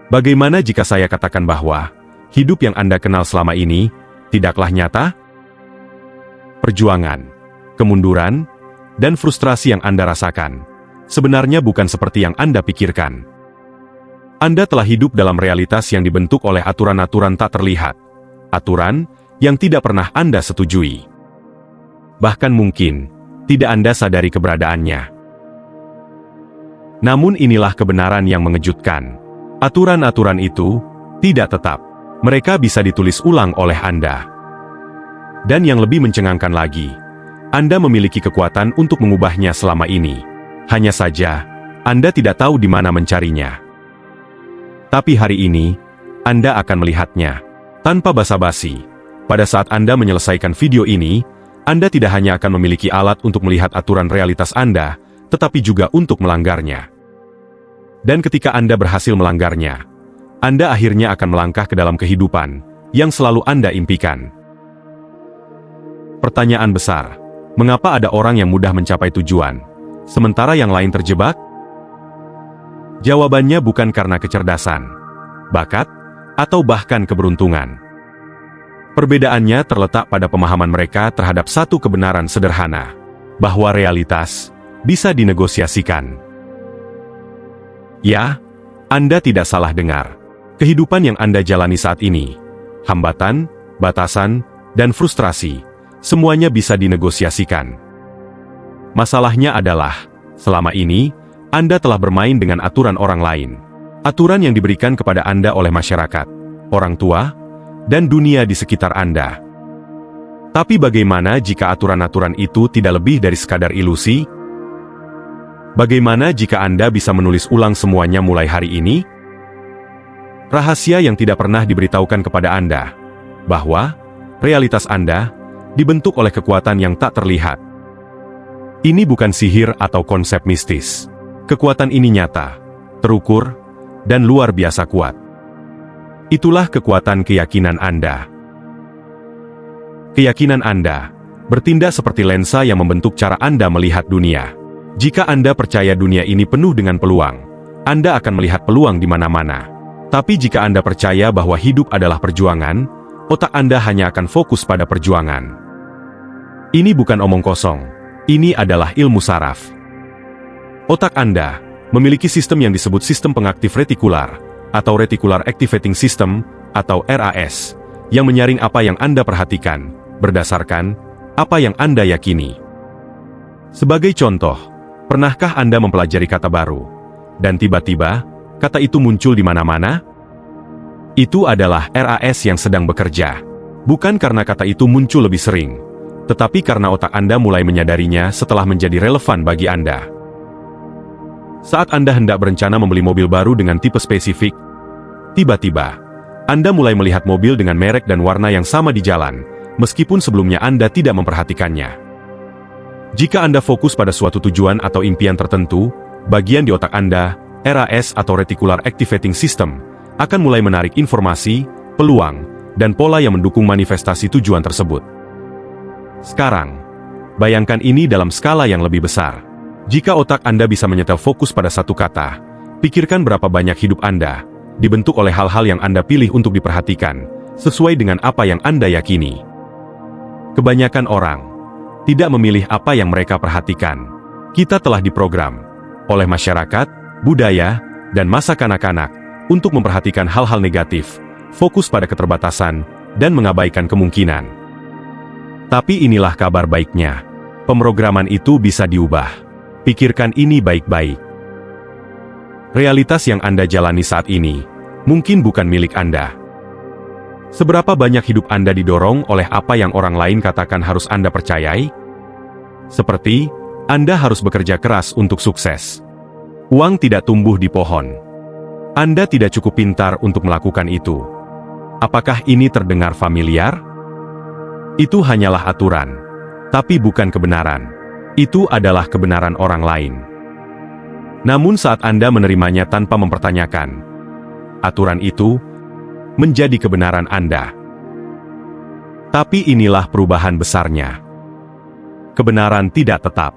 Bagaimana jika saya katakan bahwa hidup yang Anda kenal selama ini tidaklah nyata? Perjuangan, kemunduran, dan frustrasi yang Anda rasakan sebenarnya bukan seperti yang Anda pikirkan. Anda telah hidup dalam realitas yang dibentuk oleh aturan-aturan tak terlihat, aturan yang tidak pernah Anda setujui. Bahkan mungkin tidak Anda sadari keberadaannya. Namun inilah kebenaran yang mengejutkan. Aturan-aturan itu tidak tetap. Mereka bisa ditulis ulang oleh Anda. Dan yang lebih mencengangkan lagi, Anda memiliki kekuatan untuk mengubahnya selama ini. Hanya saja, Anda tidak tahu di mana mencarinya. Tapi hari ini, Anda akan melihatnya. Tanpa basa-basi, pada saat Anda menyelesaikan video ini, Anda tidak hanya akan memiliki alat untuk melihat aturan realitas Anda, tetapi juga untuk melanggarnya. Dan ketika Anda berhasil melanggarnya, Anda akhirnya akan melangkah ke dalam kehidupan yang selalu Anda impikan. Pertanyaan besar, mengapa ada orang yang mudah mencapai tujuan, sementara yang lain terjebak? Jawabannya bukan karena kecerdasan, bakat, atau bahkan keberuntungan. Perbedaannya terletak pada pemahaman mereka terhadap satu kebenaran sederhana, bahwa realitas bisa dinegosiasikan. Ya, Anda tidak salah dengar. Kehidupan yang Anda jalani saat ini, hambatan, batasan, dan frustrasi, semuanya bisa dinegosiasikan. Masalahnya adalah, selama ini, Anda telah bermain dengan aturan orang lain. Aturan yang diberikan kepada Anda oleh masyarakat, orang tua, dan dunia di sekitar Anda. Tapi bagaimana jika aturan-aturan itu tidak lebih dari sekadar ilusi? Bagaimana jika Anda bisa menulis ulang semuanya mulai hari ini? Rahasia yang tidak pernah diberitahukan kepada Anda, bahwa realitas Anda dibentuk oleh kekuatan yang tak terlihat. Ini bukan sihir atau konsep mistis. Kekuatan ini nyata, terukur, dan luar biasa kuat. Itulah kekuatan keyakinan Anda. Keyakinan Anda bertindak seperti lensa yang membentuk cara Anda melihat dunia. Jika Anda percaya dunia ini penuh dengan peluang, Anda akan melihat peluang di mana-mana. Tapi jika Anda percaya bahwa hidup adalah perjuangan, otak Anda hanya akan fokus pada perjuangan. Ini bukan omong kosong, ini adalah ilmu saraf. Otak Anda memiliki sistem yang disebut sistem pengaktif retikular, atau Reticular Activating System, atau RAS, yang menyaring apa yang Anda perhatikan, berdasarkan apa yang Anda yakini. Sebagai contoh, pernahkah Anda mempelajari kata baru, dan tiba-tiba, kata itu muncul di mana-mana? Itu adalah RAS yang sedang bekerja. Bukan karena kata itu muncul lebih sering, tetapi karena otak Anda mulai menyadarinya setelah menjadi relevan bagi Anda. Saat Anda hendak berencana membeli mobil baru dengan tipe spesifik, tiba-tiba, Anda mulai melihat mobil dengan merek dan warna yang sama di jalan, meskipun sebelumnya Anda tidak memperhatikannya. Jika Anda fokus pada suatu tujuan atau impian tertentu, bagian di otak Anda, RAS atau Reticular Activating System, akan mulai menarik informasi, peluang, dan pola yang mendukung manifestasi tujuan tersebut. Sekarang, bayangkan ini dalam skala yang lebih besar. Jika otak Anda bisa menyetel fokus pada satu kata, pikirkan berapa banyak hidup Anda dibentuk oleh hal-hal yang Anda pilih untuk diperhatikan, sesuai dengan apa yang Anda yakini. Kebanyakan orang tidak memilih apa yang mereka perhatikan. Kita telah diprogram oleh masyarakat, budaya, dan masa kanak-kanak untuk memperhatikan hal-hal negatif, fokus pada keterbatasan, dan mengabaikan kemungkinan. Tapi inilah kabar baiknya. Pemrograman itu bisa diubah. Pikirkan ini baik-baik. Realitas yang Anda jalani saat ini mungkin bukan milik Anda. Seberapa banyak hidup Anda didorong oleh apa yang orang lain katakan harus Anda percayai? Seperti, Anda harus bekerja keras untuk sukses. Uang tidak tumbuh di pohon. Anda tidak cukup pintar untuk melakukan itu. Apakah ini terdengar familiar? Itu hanyalah aturan, tapi bukan kebenaran. Itu adalah kebenaran orang lain. Namun saat Anda menerimanya tanpa mempertanyakan, aturan itu menjadi kebenaran Anda. Tapi inilah perubahan besarnya. Kebenaran tidak tetap.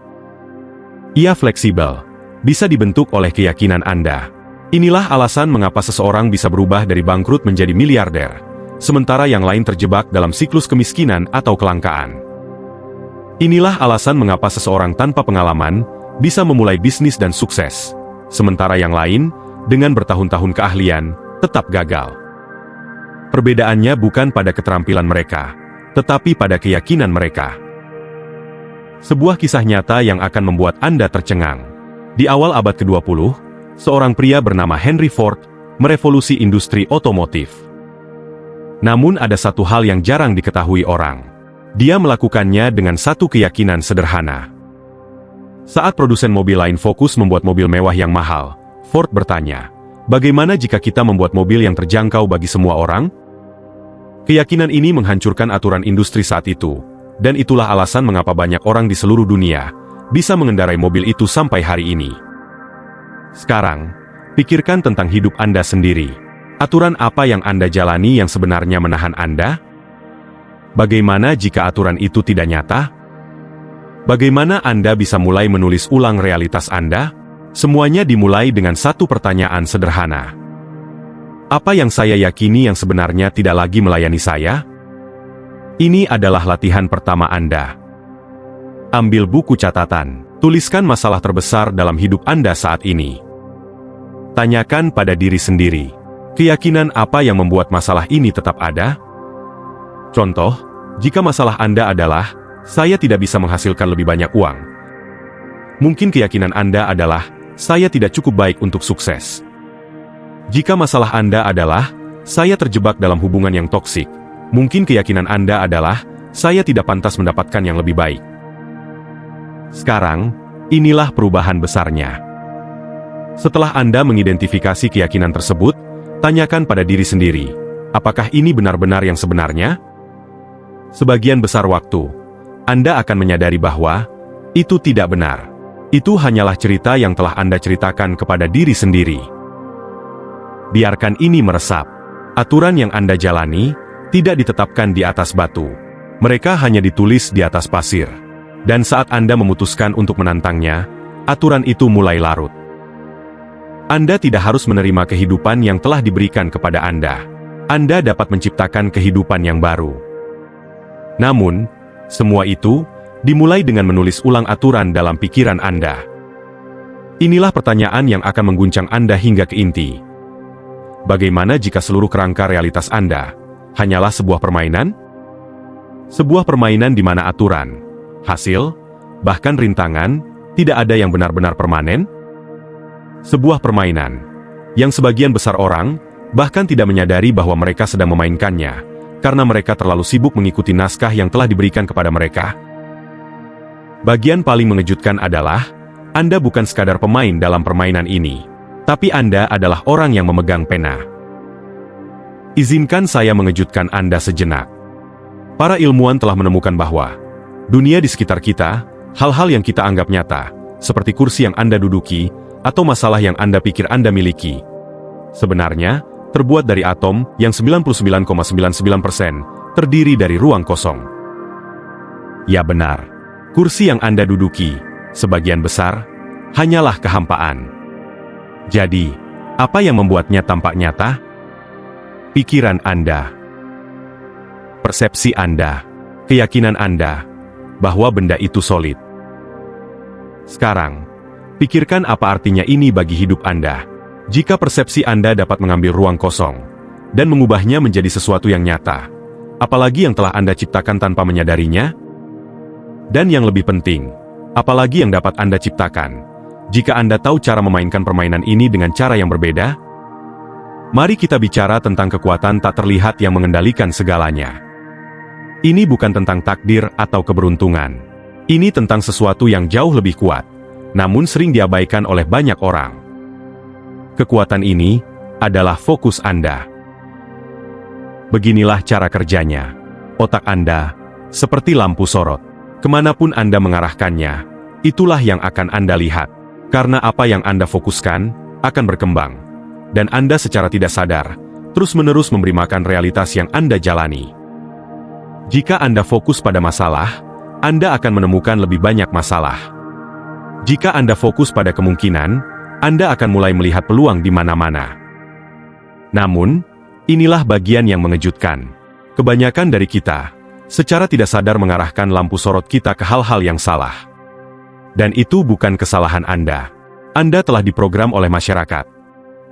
Ia fleksibel, bisa dibentuk oleh keyakinan Anda. Inilah alasan mengapa seseorang bisa berubah dari bangkrut menjadi miliarder, sementara yang lain terjebak dalam siklus kemiskinan atau kelangkaan. Inilah alasan mengapa seseorang tanpa pengalaman bisa memulai bisnis dan sukses, sementara yang lain, dengan bertahun-tahun keahlian, tetap gagal. Perbedaannya bukan pada keterampilan mereka, tetapi pada keyakinan mereka. Sebuah kisah nyata yang akan membuat Anda tercengang. Di awal abad ke-20, seorang pria bernama Henry Ford merevolusi industri otomotif. Namun ada satu hal yang jarang diketahui orang. Dia melakukannya dengan satu keyakinan sederhana. Saat produsen mobil lain fokus membuat mobil mewah yang mahal, Ford bertanya, bagaimana jika kita membuat mobil yang terjangkau bagi semua orang? Keyakinan ini menghancurkan aturan industri saat itu, dan itulah alasan mengapa banyak orang di seluruh dunia bisa mengendarai mobil itu sampai hari ini. Sekarang, pikirkan tentang hidup Anda sendiri. Aturan apa yang Anda jalani yang sebenarnya menahan Anda? Bagaimana jika aturan itu tidak nyata? Bagaimana Anda bisa mulai menulis ulang realitas Anda? Semuanya dimulai dengan satu pertanyaan sederhana. Apa yang saya yakini yang sebenarnya tidak lagi melayani saya? Ini adalah latihan pertama Anda. Ambil buku catatan, tuliskan masalah terbesar dalam hidup Anda saat ini. Tanyakan pada diri sendiri, keyakinan apa yang membuat masalah ini tetap ada? Contoh, jika masalah Anda adalah, saya tidak bisa menghasilkan lebih banyak uang. Mungkin keyakinan Anda adalah, saya tidak cukup baik untuk sukses. Jika masalah Anda adalah, saya terjebak dalam hubungan yang toksik, mungkin keyakinan Anda adalah, saya tidak pantas mendapatkan yang lebih baik. Sekarang, inilah perubahan besarnya. Setelah Anda mengidentifikasi keyakinan tersebut, tanyakan pada diri sendiri, apakah ini benar-benar yang sebenarnya? Sebagian besar waktu, Anda akan menyadari bahwa itu tidak benar. Itu hanyalah cerita yang telah Anda ceritakan kepada diri sendiri. Biarkan ini meresap. Aturan yang Anda jalani tidak ditetapkan di atas batu. Mereka hanya ditulis di atas pasir. Dan saat Anda memutuskan untuk menantangnya, aturan itu mulai larut. Anda tidak harus menerima kehidupan yang telah diberikan kepada Anda. Anda dapat menciptakan kehidupan yang baru. Namun, semua itu dimulai dengan menulis ulang aturan dalam pikiran Anda. Inilah pertanyaan yang akan mengguncang Anda hingga ke inti. Bagaimana jika seluruh kerangka realitas Anda hanyalah sebuah permainan? Sebuah permainan di mana aturan, hasil, bahkan rintangan, tidak ada yang benar-benar permanen? Sebuah permainan yang sebagian besar orang bahkan tidak menyadari bahwa mereka sedang memainkannya, karena mereka terlalu sibuk mengikuti naskah yang telah diberikan kepada mereka. Bagian paling mengejutkan adalah, Anda bukan sekadar pemain dalam permainan ini, tapi Anda adalah orang yang memegang pena. Izinkan saya mengejutkan Anda sejenak. Para ilmuwan telah menemukan bahwa dunia di sekitar kita, hal-hal yang kita anggap nyata, seperti kursi yang Anda duduki, atau masalah yang Anda pikir Anda miliki, sebenarnya terbuat dari atom yang 99,99% terdiri dari ruang kosong. Ya benar, kursi yang Anda duduki, sebagian besar, hanyalah kehampaan. Jadi, apa yang membuatnya tampak nyata? Pikiran Anda, persepsi Anda, keyakinan Anda, bahwa benda itu solid. Sekarang, pikirkan apa artinya ini bagi hidup Anda. Jika persepsi Anda dapat mengambil ruang kosong, dan mengubahnya menjadi sesuatu yang nyata, apalagi yang telah Anda ciptakan tanpa menyadarinya? Dan yang lebih penting, apalagi yang dapat Anda ciptakan, jika Anda tahu cara memainkan permainan ini dengan cara yang berbeda? Mari kita bicara tentang kekuatan tak terlihat yang mengendalikan segalanya. Ini bukan tentang takdir atau keberuntungan. Ini tentang sesuatu yang jauh lebih kuat, namun sering diabaikan oleh banyak orang. Kekuatan ini adalah fokus Anda. Beginilah cara kerjanya. Otak Anda seperti lampu sorot. Kemanapun Anda mengarahkannya, itulah yang akan Anda lihat. Karena apa yang Anda fokuskan akan berkembang. Dan Anda secara tidak sadar, terus-menerus memberi makan realitas yang Anda jalani. Jika Anda fokus pada masalah, Anda akan menemukan lebih banyak masalah. Jika Anda fokus pada kemungkinan, Anda akan mulai melihat peluang di mana-mana. Namun, inilah bagian yang mengejutkan. Kebanyakan dari kita, secara tidak sadar mengarahkan lampu sorot kita ke hal-hal yang salah. Dan itu bukan kesalahan Anda. Anda telah diprogram oleh masyarakat,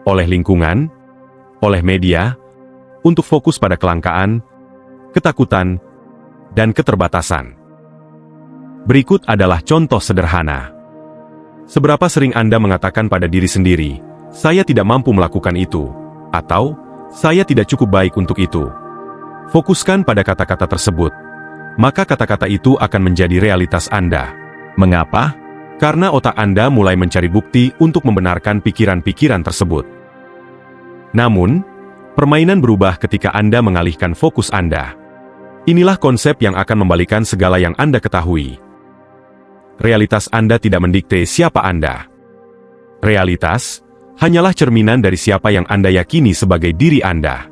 oleh lingkungan, oleh media, untuk fokus pada kelangkaan, ketakutan, dan keterbatasan. Berikut adalah contoh sederhana. Seberapa sering Anda mengatakan pada diri sendiri, "Saya tidak mampu melakukan itu," atau "Saya tidak cukup baik untuk itu." Fokuskan pada kata-kata tersebut, maka kata-kata itu akan menjadi realitas Anda. Mengapa? Karena otak Anda mulai mencari bukti untuk membenarkan pikiran-pikiran tersebut. Namun, permainan berubah ketika Anda mengalihkan fokus Anda. Inilah konsep yang akan membalikan segala yang Anda ketahui. Realitas Anda tidak mendikte siapa Anda. Realitas hanyalah cerminan dari siapa yang Anda yakini sebagai diri Anda.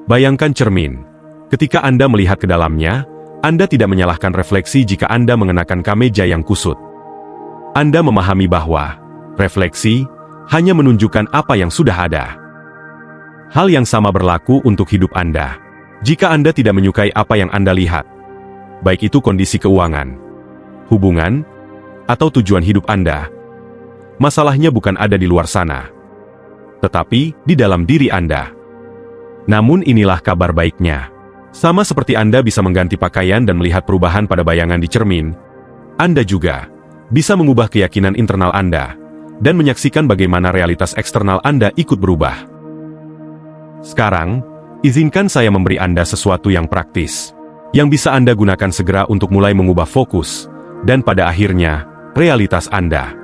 Bayangkan cermin. Ketika Anda melihat ke dalamnya, Anda tidak menyalahkan refleksi jika Anda mengenakan kemeja yang kusut. Anda memahami bahwa refleksi hanya menunjukkan apa yang sudah ada. Hal yang sama berlaku untuk hidup Anda. Jika Anda tidak menyukai apa yang Anda lihat, baik itu kondisi keuangan, hubungan, atau tujuan hidup Anda, masalahnya bukan ada di luar sana, tetapi di dalam diri Anda. Namun inilah kabar baiknya. Sama seperti Anda bisa mengganti pakaian dan melihat perubahan pada bayangan di cermin, Anda juga bisa mengubah keyakinan internal Anda dan menyaksikan bagaimana realitas eksternal Anda ikut berubah. Sekarang, izinkan saya memberi Anda sesuatu yang praktis, yang bisa Anda gunakan segera untuk mulai mengubah fokus, dan pada akhirnya, realitas Anda.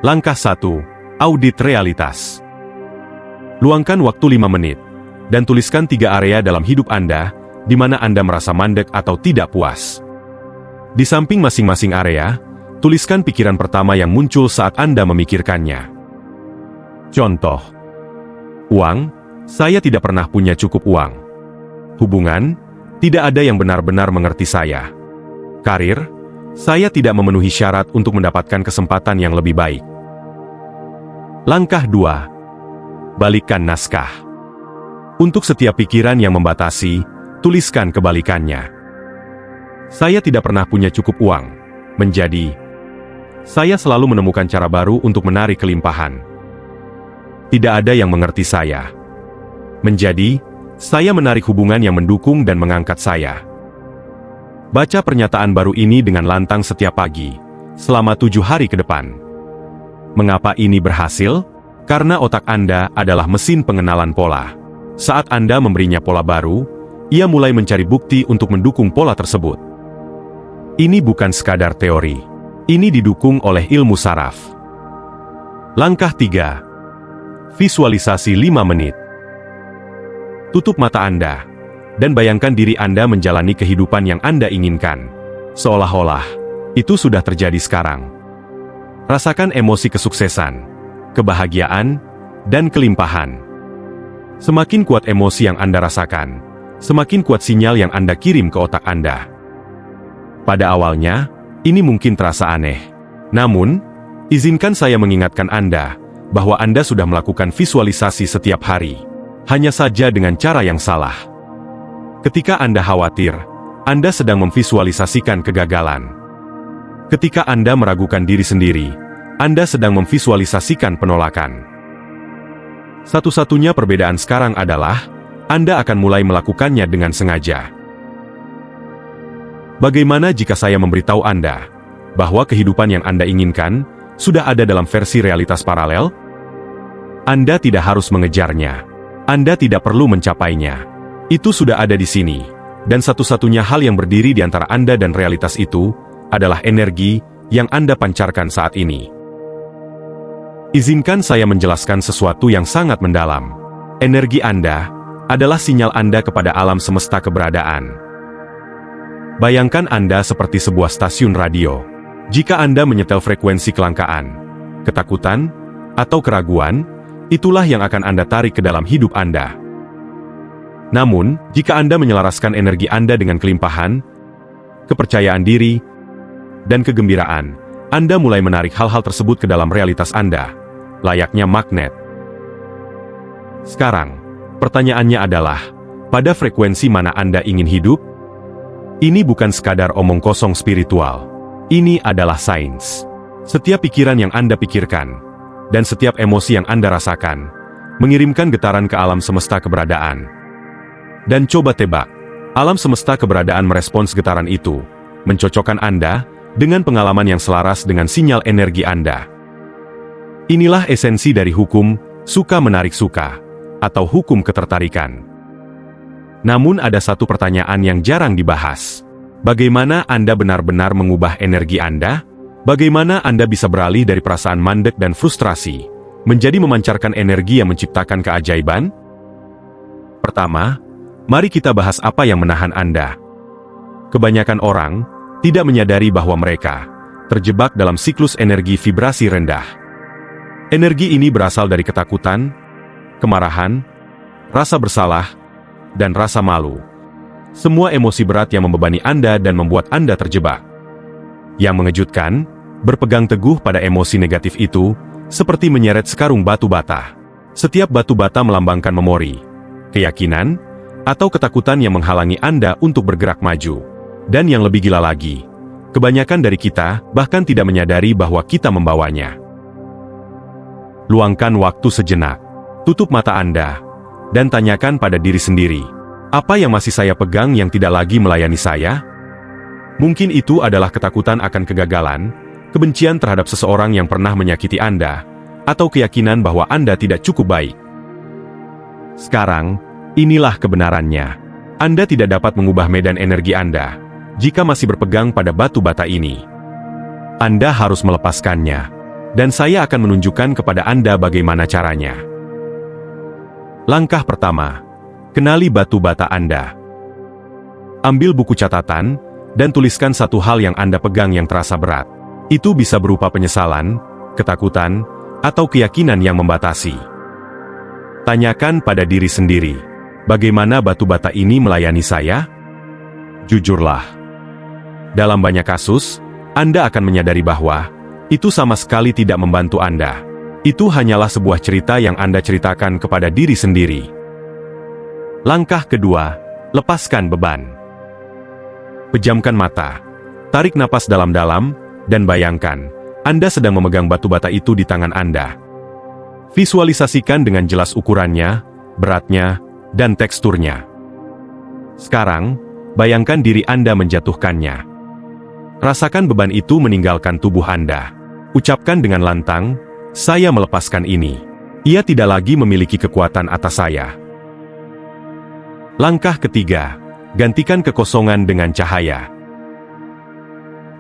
Langkah 1. Audit realitas. Luangkan waktu 5 menit, dan tuliskan 3 area dalam hidup Anda, di mana Anda merasa mandek atau tidak puas. Di samping masing-masing area, tuliskan pikiran pertama yang muncul saat Anda memikirkannya. Contoh. Uang, saya tidak pernah punya cukup uang. Hubungan, tidak ada yang benar-benar mengerti saya. Karir, saya tidak memenuhi syarat untuk mendapatkan kesempatan yang lebih baik. Langkah 2. Balikkan naskah. Untuk setiap pikiran yang membatasi, tuliskan kebalikannya. Saya tidak pernah punya cukup uang. Menjadi, saya selalu menemukan cara baru untuk menarik kelimpahan. Tidak ada yang mengerti saya. Menjadi, saya menarik hubungan yang mendukung dan mengangkat saya. Baca pernyataan baru ini dengan lantang setiap pagi, selama 7 hari ke depan. Mengapa ini berhasil? Karena otak Anda adalah mesin pengenalan pola. Saat Anda memberinya pola baru, ia mulai mencari bukti untuk mendukung pola tersebut. Ini bukan sekadar teori. Ini didukung oleh ilmu saraf. Langkah 3. Visualisasi 5 menit. Tutup mata Anda, dan bayangkan diri Anda menjalani kehidupan yang Anda inginkan. Seolah-olah, itu sudah terjadi sekarang. Rasakan emosi kesuksesan, kebahagiaan, dan kelimpahan. Semakin kuat emosi yang Anda rasakan, semakin kuat sinyal yang Anda kirim ke otak Anda. Pada awalnya, ini mungkin terasa aneh. Namun, izinkan saya mengingatkan Anda, bahwa Anda sudah melakukan visualisasi setiap hari. Hanya saja dengan cara yang salah. Ketika Anda khawatir, Anda sedang memvisualisasikan kegagalan. Ketika Anda meragukan diri sendiri, Anda sedang memvisualisasikan penolakan. Satu-satunya perbedaan sekarang adalah, Anda akan mulai melakukannya dengan sengaja. Bagaimana jika saya memberitahu Anda, bahwa kehidupan yang Anda inginkan, sudah ada dalam versi realitas paralel? Anda tidak harus mengejarnya. Anda tidak perlu mencapainya. Itu sudah ada di sini. Dan satu-satunya hal yang berdiri di antara Anda dan realitas itu, adalah energi yang Anda pancarkan saat ini. Izinkan saya menjelaskan sesuatu yang sangat mendalam. Energi Anda adalah sinyal Anda kepada alam semesta keberadaan. Bayangkan Anda seperti sebuah stasiun radio. Jika Anda menyetel frekuensi kelangkaan, ketakutan, atau keraguan, itulah yang akan Anda tarik ke dalam hidup Anda. Namun, jika Anda menyelaraskan energi Anda dengan kelimpahan, kepercayaan diri, dan kegembiraan, Anda mulai menarik hal-hal tersebut ke dalam realitas Anda, layaknya magnet. Sekarang, pertanyaannya adalah, pada frekuensi mana Anda ingin hidup? Ini bukan sekadar omong kosong spiritual. Ini adalah sains. Setiap pikiran yang Anda pikirkan, dan setiap emosi yang Anda rasakan, mengirimkan getaran ke alam semesta keberadaan. Dan coba tebak, alam semesta keberadaan merespons getaran itu, mencocokkan Anda dengan pengalaman yang selaras dengan sinyal energi Anda. Inilah esensi dari hukum suka menarik suka, atau hukum ketertarikan. Namun ada satu pertanyaan yang jarang dibahas. Bagaimana Anda benar-benar mengubah energi Anda? Bagaimana Anda bisa beralih dari perasaan mandek dan frustrasi, menjadi memancarkan energi yang menciptakan keajaiban? Pertama, mari kita bahas apa yang menahan Anda. Kebanyakan orang tidak menyadari bahwa mereka terjebak dalam siklus energi vibrasi rendah. Energi ini berasal dari ketakutan, kemarahan, rasa bersalah, dan rasa malu. Semua emosi berat yang membebani Anda dan membuat Anda terjebak. Yang mengejutkan, berpegang teguh pada emosi negatif itu, seperti menyeret sekarung batu bata. Setiap batu bata melambangkan memori, keyakinan, atau ketakutan yang menghalangi Anda untuk bergerak maju. Dan yang lebih gila lagi, kebanyakan dari kita bahkan tidak menyadari bahwa kita membawanya. Luangkan waktu sejenak, tutup mata Anda, dan tanyakan pada diri sendiri, apa yang masih saya pegang yang tidak lagi melayani saya? Mungkin itu adalah ketakutan akan kegagalan, kebencian terhadap seseorang yang pernah menyakiti Anda, atau keyakinan bahwa Anda tidak cukup baik. Sekarang, inilah kebenarannya. Anda tidak dapat mengubah medan energi Anda jika masih berpegang pada batu bata ini. Anda harus melepaskannya, dan saya akan menunjukkan kepada Anda bagaimana caranya. Langkah pertama, kenali batu bata Anda. Ambil buku catatan, dan tuliskan satu hal yang Anda pegang yang terasa berat. Itu bisa berupa penyesalan, ketakutan, atau keyakinan yang membatasi. Tanyakan pada diri sendiri, bagaimana batu bata ini melayani saya? Jujurlah. Dalam banyak kasus, Anda akan menyadari bahwa itu sama sekali tidak membantu Anda. Itu hanyalah sebuah cerita yang Anda ceritakan kepada diri sendiri. Langkah kedua, lepaskan beban. Pejamkan mata, tarik napas dalam-dalam, dan bayangkan, Anda sedang memegang batu bata itu di tangan Anda. Visualisasikan dengan jelas ukurannya, beratnya, dan teksturnya. Sekarang, bayangkan diri Anda menjatuhkannya. Rasakan beban itu meninggalkan tubuh Anda. Ucapkan dengan lantang, saya melepaskan ini. Ia tidak lagi memiliki kekuatan atas saya. Langkah ketiga, gantikan kekosongan dengan cahaya.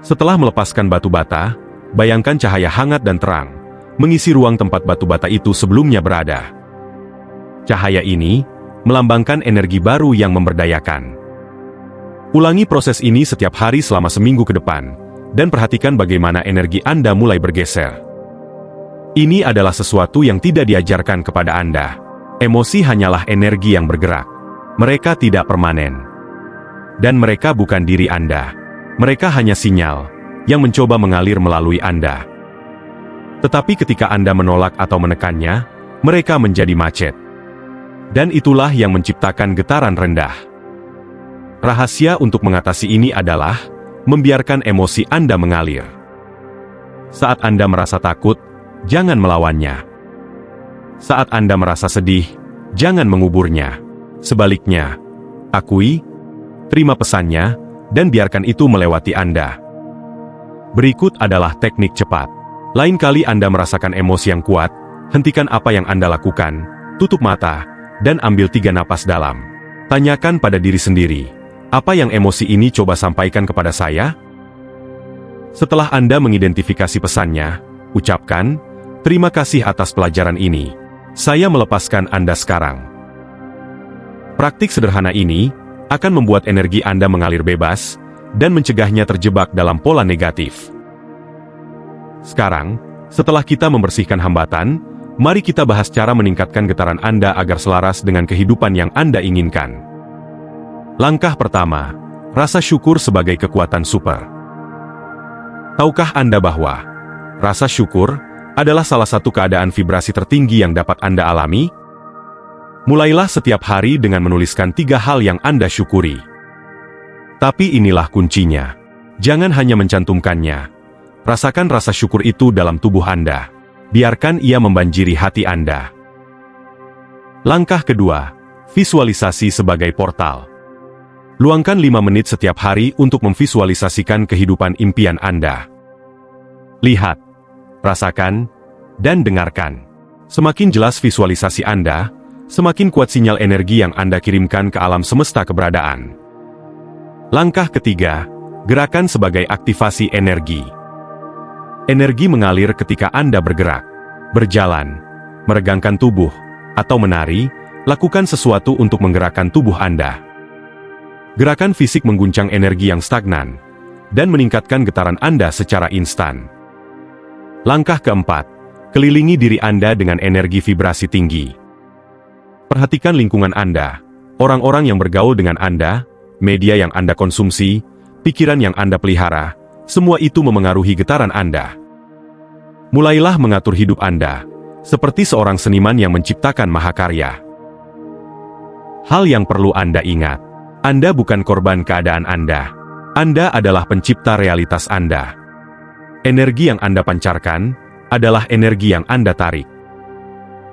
Setelah melepaskan batu bata, bayangkan cahaya hangat dan terang, mengisi ruang tempat batu bata itu sebelumnya berada. Cahaya ini melambangkan energi baru yang memberdayakan. Ulangi proses ini setiap hari selama seminggu ke depan, dan perhatikan bagaimana energi Anda mulai bergeser. Ini adalah sesuatu yang tidak diajarkan kepada Anda. Emosi hanyalah energi yang bergerak. Mereka tidak permanen. Dan mereka bukan diri Anda. Mereka hanya sinyal yang mencoba mengalir melalui Anda. Tetapi ketika Anda menolak atau menekannya, mereka menjadi macet. Dan itulah yang menciptakan getaran rendah. Rahasia untuk mengatasi ini adalah membiarkan emosi Anda mengalir. Saat Anda merasa takut, jangan melawannya. Saat Anda merasa sedih, jangan menguburnya. Sebaliknya, akui, terima pesannya, dan biarkan itu melewati Anda. Berikut adalah teknik cepat. Lain kali Anda merasakan emosi yang kuat, hentikan apa yang Anda lakukan, tutup mata, dan ambil 3 napas dalam. Tanyakan pada diri sendiri, apa yang emosi ini coba sampaikan kepada saya? Setelah Anda mengidentifikasi pesannya, ucapkan, terima kasih atas pelajaran ini. Saya melepaskan Anda sekarang. Praktik sederhana ini akan membuat energi Anda mengalir bebas dan mencegahnya terjebak dalam pola negatif. Sekarang, setelah kita membersihkan hambatan, mari kita bahas cara meningkatkan getaran Anda agar selaras dengan kehidupan yang Anda inginkan. Langkah pertama, rasa syukur sebagai kekuatan super. Tahukah Anda bahwa rasa syukur adalah salah satu keadaan vibrasi tertinggi yang dapat Anda alami? Mulailah setiap hari dengan menuliskan 3 hal yang Anda syukuri. Tapi inilah kuncinya. Jangan hanya mencantumkannya. Rasakan rasa syukur itu dalam tubuh Anda. Biarkan ia membanjiri hati Anda. Langkah kedua, visualisasi sebagai portal. Luangkan 5 menit setiap hari untuk memvisualisasikan kehidupan impian Anda. Lihat, rasakan, dan dengarkan. Semakin jelas visualisasi Anda, semakin kuat sinyal energi yang Anda kirimkan ke alam semesta keberadaan. Langkah ketiga, gerakan sebagai aktivasi energi. Energi mengalir ketika Anda bergerak, berjalan, meregangkan tubuh, atau menari. Lakukan sesuatu untuk menggerakkan tubuh Anda. Gerakan fisik mengguncang energi yang stagnan dan meningkatkan getaran Anda secara instan. Langkah keempat, kelilingi diri Anda dengan energi vibrasi tinggi. Perhatikan lingkungan Anda, orang-orang yang bergaul dengan Anda, media yang Anda konsumsi, pikiran yang Anda pelihara, semua itu memengaruhi getaran Anda. Mulailah mengatur hidup Anda, seperti seorang seniman yang menciptakan mahakarya. Hal yang perlu Anda ingat, Anda bukan korban keadaan Anda. Anda adalah pencipta realitas Anda. Energi yang Anda pancarkan adalah energi yang Anda tarik.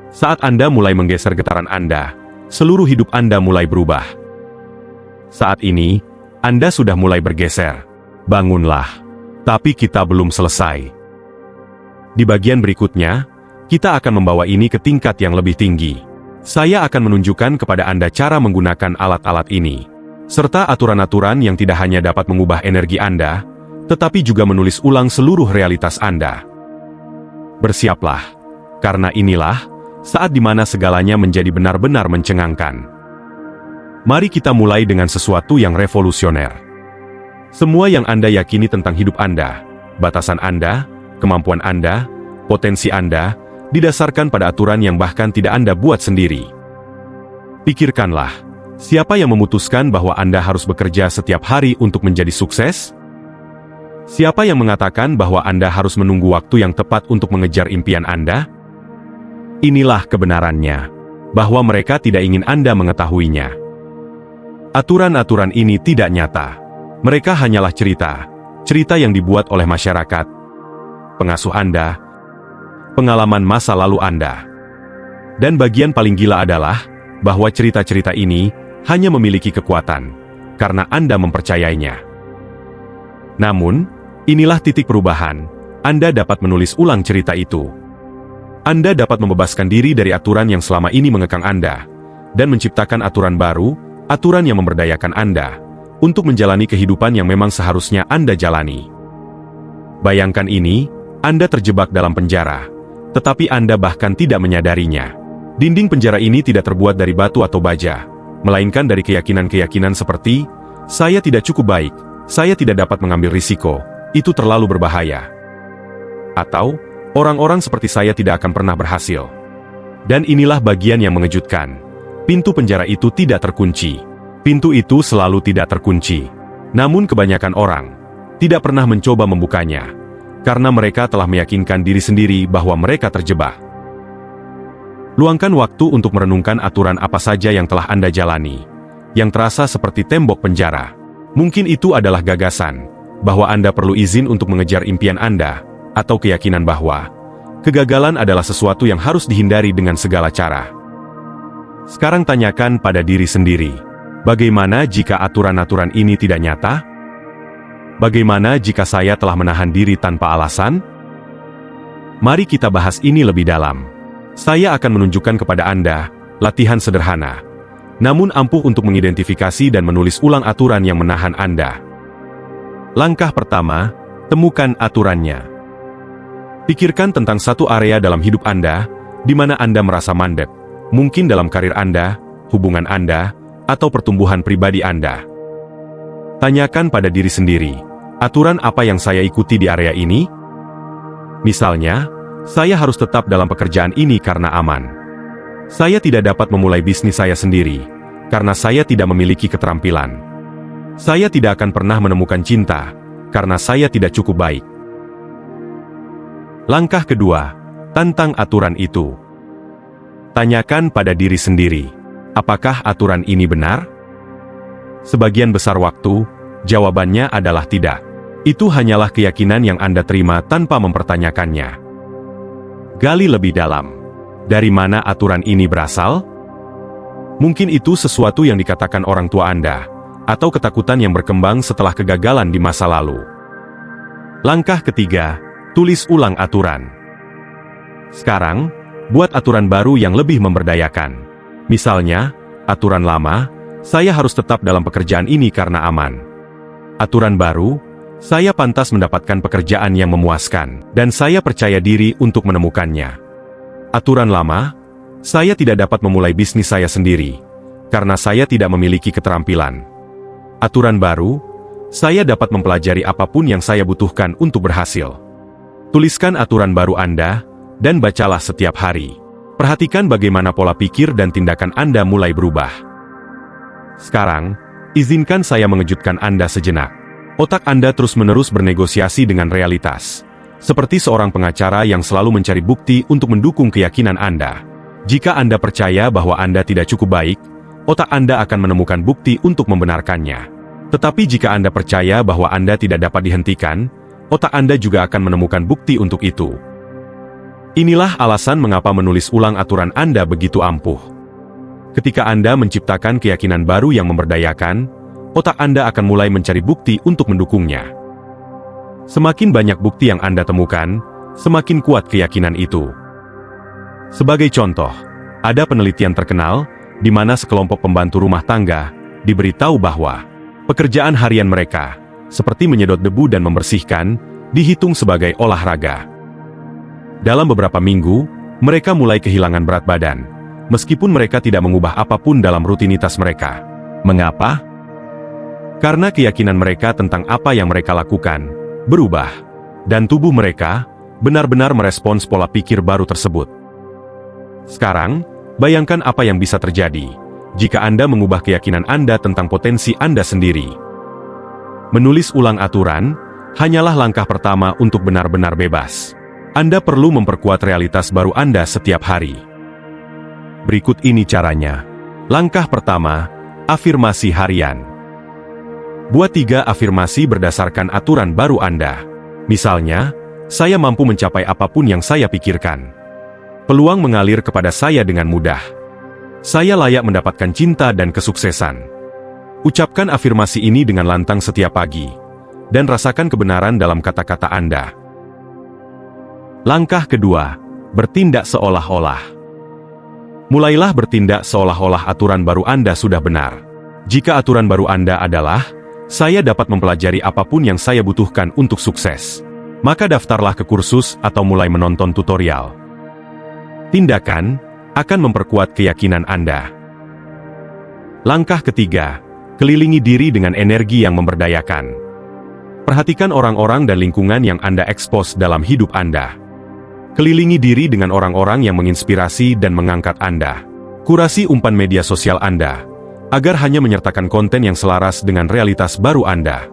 Saat Anda mulai menggeser getaran Anda, seluruh hidup Anda mulai berubah. Saat ini, Anda sudah mulai bergeser. Bangunlah. Tapi kita belum selesai. Di bagian berikutnya, kita akan membawa ini ke tingkat yang lebih tinggi. Saya akan menunjukkan kepada Anda cara menggunakan alat-alat ini, serta aturan-aturan yang tidak hanya dapat mengubah energi Anda, tetapi juga menulis ulang seluruh realitas Anda. Bersiaplah, karena inilah saat di mana segalanya menjadi benar-benar mencengangkan. Mari kita mulai dengan sesuatu yang revolusioner. Semua yang Anda yakini tentang hidup Anda, batasan Anda, kemampuan Anda, potensi Anda, didasarkan pada aturan yang bahkan tidak Anda buat sendiri. Pikirkanlah, siapa yang memutuskan bahwa Anda harus bekerja setiap hari untuk menjadi sukses? Siapa yang mengatakan bahwa Anda harus menunggu waktu yang tepat untuk mengejar impian Anda? Inilah kebenarannya, bahwa mereka tidak ingin Anda mengetahuinya. Aturan-aturan ini tidak nyata. Mereka hanyalah cerita yang dibuat oleh masyarakat, pengasuh Anda, pengalaman masa lalu Anda. Dan bagian paling gila adalah bahwa cerita-cerita ini hanya memiliki kekuatan karena Anda mempercayainya. Namun, inilah titik perubahan. Anda dapat menulis ulang cerita itu. Anda dapat membebaskan diri dari aturan yang selama ini mengekang Anda dan menciptakan aturan baru, aturan yang memberdayakan Anda untuk menjalani kehidupan yang memang seharusnya Anda jalani. Bayangkan ini, Anda terjebak dalam penjara, tetapi Anda bahkan tidak menyadarinya. Dinding penjara ini tidak terbuat dari batu atau baja, melainkan dari keyakinan-keyakinan seperti, saya tidak cukup baik, saya tidak dapat mengambil risiko, itu terlalu berbahaya. Atau, orang-orang seperti saya tidak akan pernah berhasil. Dan inilah bagian yang mengejutkan. Pintu penjara itu tidak terkunci. Pintu itu selalu tidak terkunci. Namun kebanyakan orang tidak pernah mencoba membukanya, karena mereka telah meyakinkan diri sendiri bahwa mereka terjebak. Luangkan waktu untuk merenungkan aturan apa saja yang telah Anda jalani, yang terasa seperti tembok penjara. Mungkin itu adalah gagasan bahwa Anda perlu izin untuk mengejar impian Anda, atau keyakinan bahwa kegagalan adalah sesuatu yang harus dihindari dengan segala cara. Sekarang tanyakan pada diri sendiri, bagaimana jika aturan-aturan ini tidak nyata? Bagaimana jika saya telah menahan diri tanpa alasan? Mari kita bahas ini lebih dalam. Saya akan menunjukkan kepada Anda latihan sederhana, namun ampuh untuk mengidentifikasi dan menulis ulang aturan yang menahan Anda. Langkah pertama, temukan aturannya. Pikirkan tentang satu area dalam hidup Anda, di mana Anda merasa mandek, mungkin dalam karir Anda, hubungan Anda, atau pertumbuhan pribadi Anda. Tanyakan pada diri sendiri, aturan apa yang saya ikuti di area ini? Misalnya, saya harus tetap dalam pekerjaan ini karena aman. Saya tidak dapat memulai bisnis saya sendiri, karena saya tidak memiliki keterampilan. Saya tidak akan pernah menemukan cinta, karena saya tidak cukup baik. Langkah kedua, tantang aturan itu. Tanyakan pada diri sendiri, apakah aturan ini benar? Sebagian besar waktu, jawabannya adalah tidak. Itu hanyalah keyakinan yang Anda terima tanpa mempertanyakannya. Gali lebih dalam. Dari mana aturan ini berasal? Mungkin itu sesuatu yang dikatakan orang tua Anda, atau ketakutan yang berkembang setelah kegagalan di masa lalu. Langkah ketiga, tulis ulang aturan. Sekarang, buat aturan baru yang lebih memberdayakan. Misalnya, aturan lama, saya harus tetap dalam pekerjaan ini karena aman. Aturan baru, saya pantas mendapatkan pekerjaan yang memuaskan, dan saya percaya diri untuk menemukannya. Aturan lama, saya tidak dapat memulai bisnis saya sendiri, karena saya tidak memiliki keterampilan. Aturan baru, saya dapat mempelajari apapun yang saya butuhkan untuk berhasil. Tuliskan aturan baru Anda, dan bacalah setiap hari. Perhatikan bagaimana pola pikir dan tindakan Anda mulai berubah. Sekarang, izinkan saya mengejutkan Anda sejenak. Otak Anda terus-menerus bernegosiasi dengan realitas. Seperti seorang pengacara yang selalu mencari bukti untuk mendukung keyakinan Anda. Jika Anda percaya bahwa Anda tidak cukup baik, otak Anda akan menemukan bukti untuk membenarkannya. Tetapi jika Anda percaya bahwa Anda tidak dapat dihentikan, otak Anda juga akan menemukan bukti untuk itu. Inilah alasan mengapa menulis ulang aturan Anda begitu ampuh. Ketika Anda menciptakan keyakinan baru yang memberdayakan, otak Anda akan mulai mencari bukti untuk mendukungnya. Semakin banyak bukti yang Anda temukan, semakin kuat keyakinan itu. Sebagai contoh, ada penelitian terkenal, di mana sekelompok pembantu rumah tangga diberitahu bahwa pekerjaan harian mereka, seperti menyedot debu dan membersihkan, dihitung sebagai olahraga. Dalam beberapa minggu, mereka mulai kehilangan berat badan, meskipun mereka tidak mengubah apapun dalam rutinitas mereka. Mengapa? Karena keyakinan mereka tentang apa yang mereka lakukan berubah, dan tubuh mereka benar-benar merespons pola pikir baru tersebut. Sekarang, bayangkan apa yang bisa terjadi jika Anda mengubah keyakinan Anda tentang potensi Anda sendiri. Menulis ulang aturan hanyalah langkah pertama untuk benar-benar bebas. Anda perlu memperkuat realitas baru Anda setiap hari. Berikut ini caranya. Langkah pertama, afirmasi harian. Buat 3 afirmasi berdasarkan aturan baru Anda. Misalnya, saya mampu mencapai apapun yang saya pikirkan. Peluang mengalir kepada saya dengan mudah. Saya layak mendapatkan cinta dan kesuksesan. Ucapkan afirmasi ini dengan lantang setiap pagi, dan rasakan kebenaran dalam kata-kata Anda. Langkah kedua, bertindak seolah-olah. Mulailah bertindak seolah-olah aturan baru Anda sudah benar. Jika aturan baru Anda adalah, saya dapat mempelajari apapun yang saya butuhkan untuk sukses, maka daftarlah ke kursus atau mulai menonton tutorial. Tindakan akan memperkuat keyakinan Anda. Langkah ketiga, kelilingi diri dengan energi yang memberdayakan. Perhatikan orang-orang dan lingkungan yang Anda ekspos dalam hidup Anda. Kelilingi diri dengan orang-orang yang menginspirasi dan mengangkat Anda. Kurasi umpan media sosial Anda, agar hanya menyertakan konten yang selaras dengan realitas baru Anda.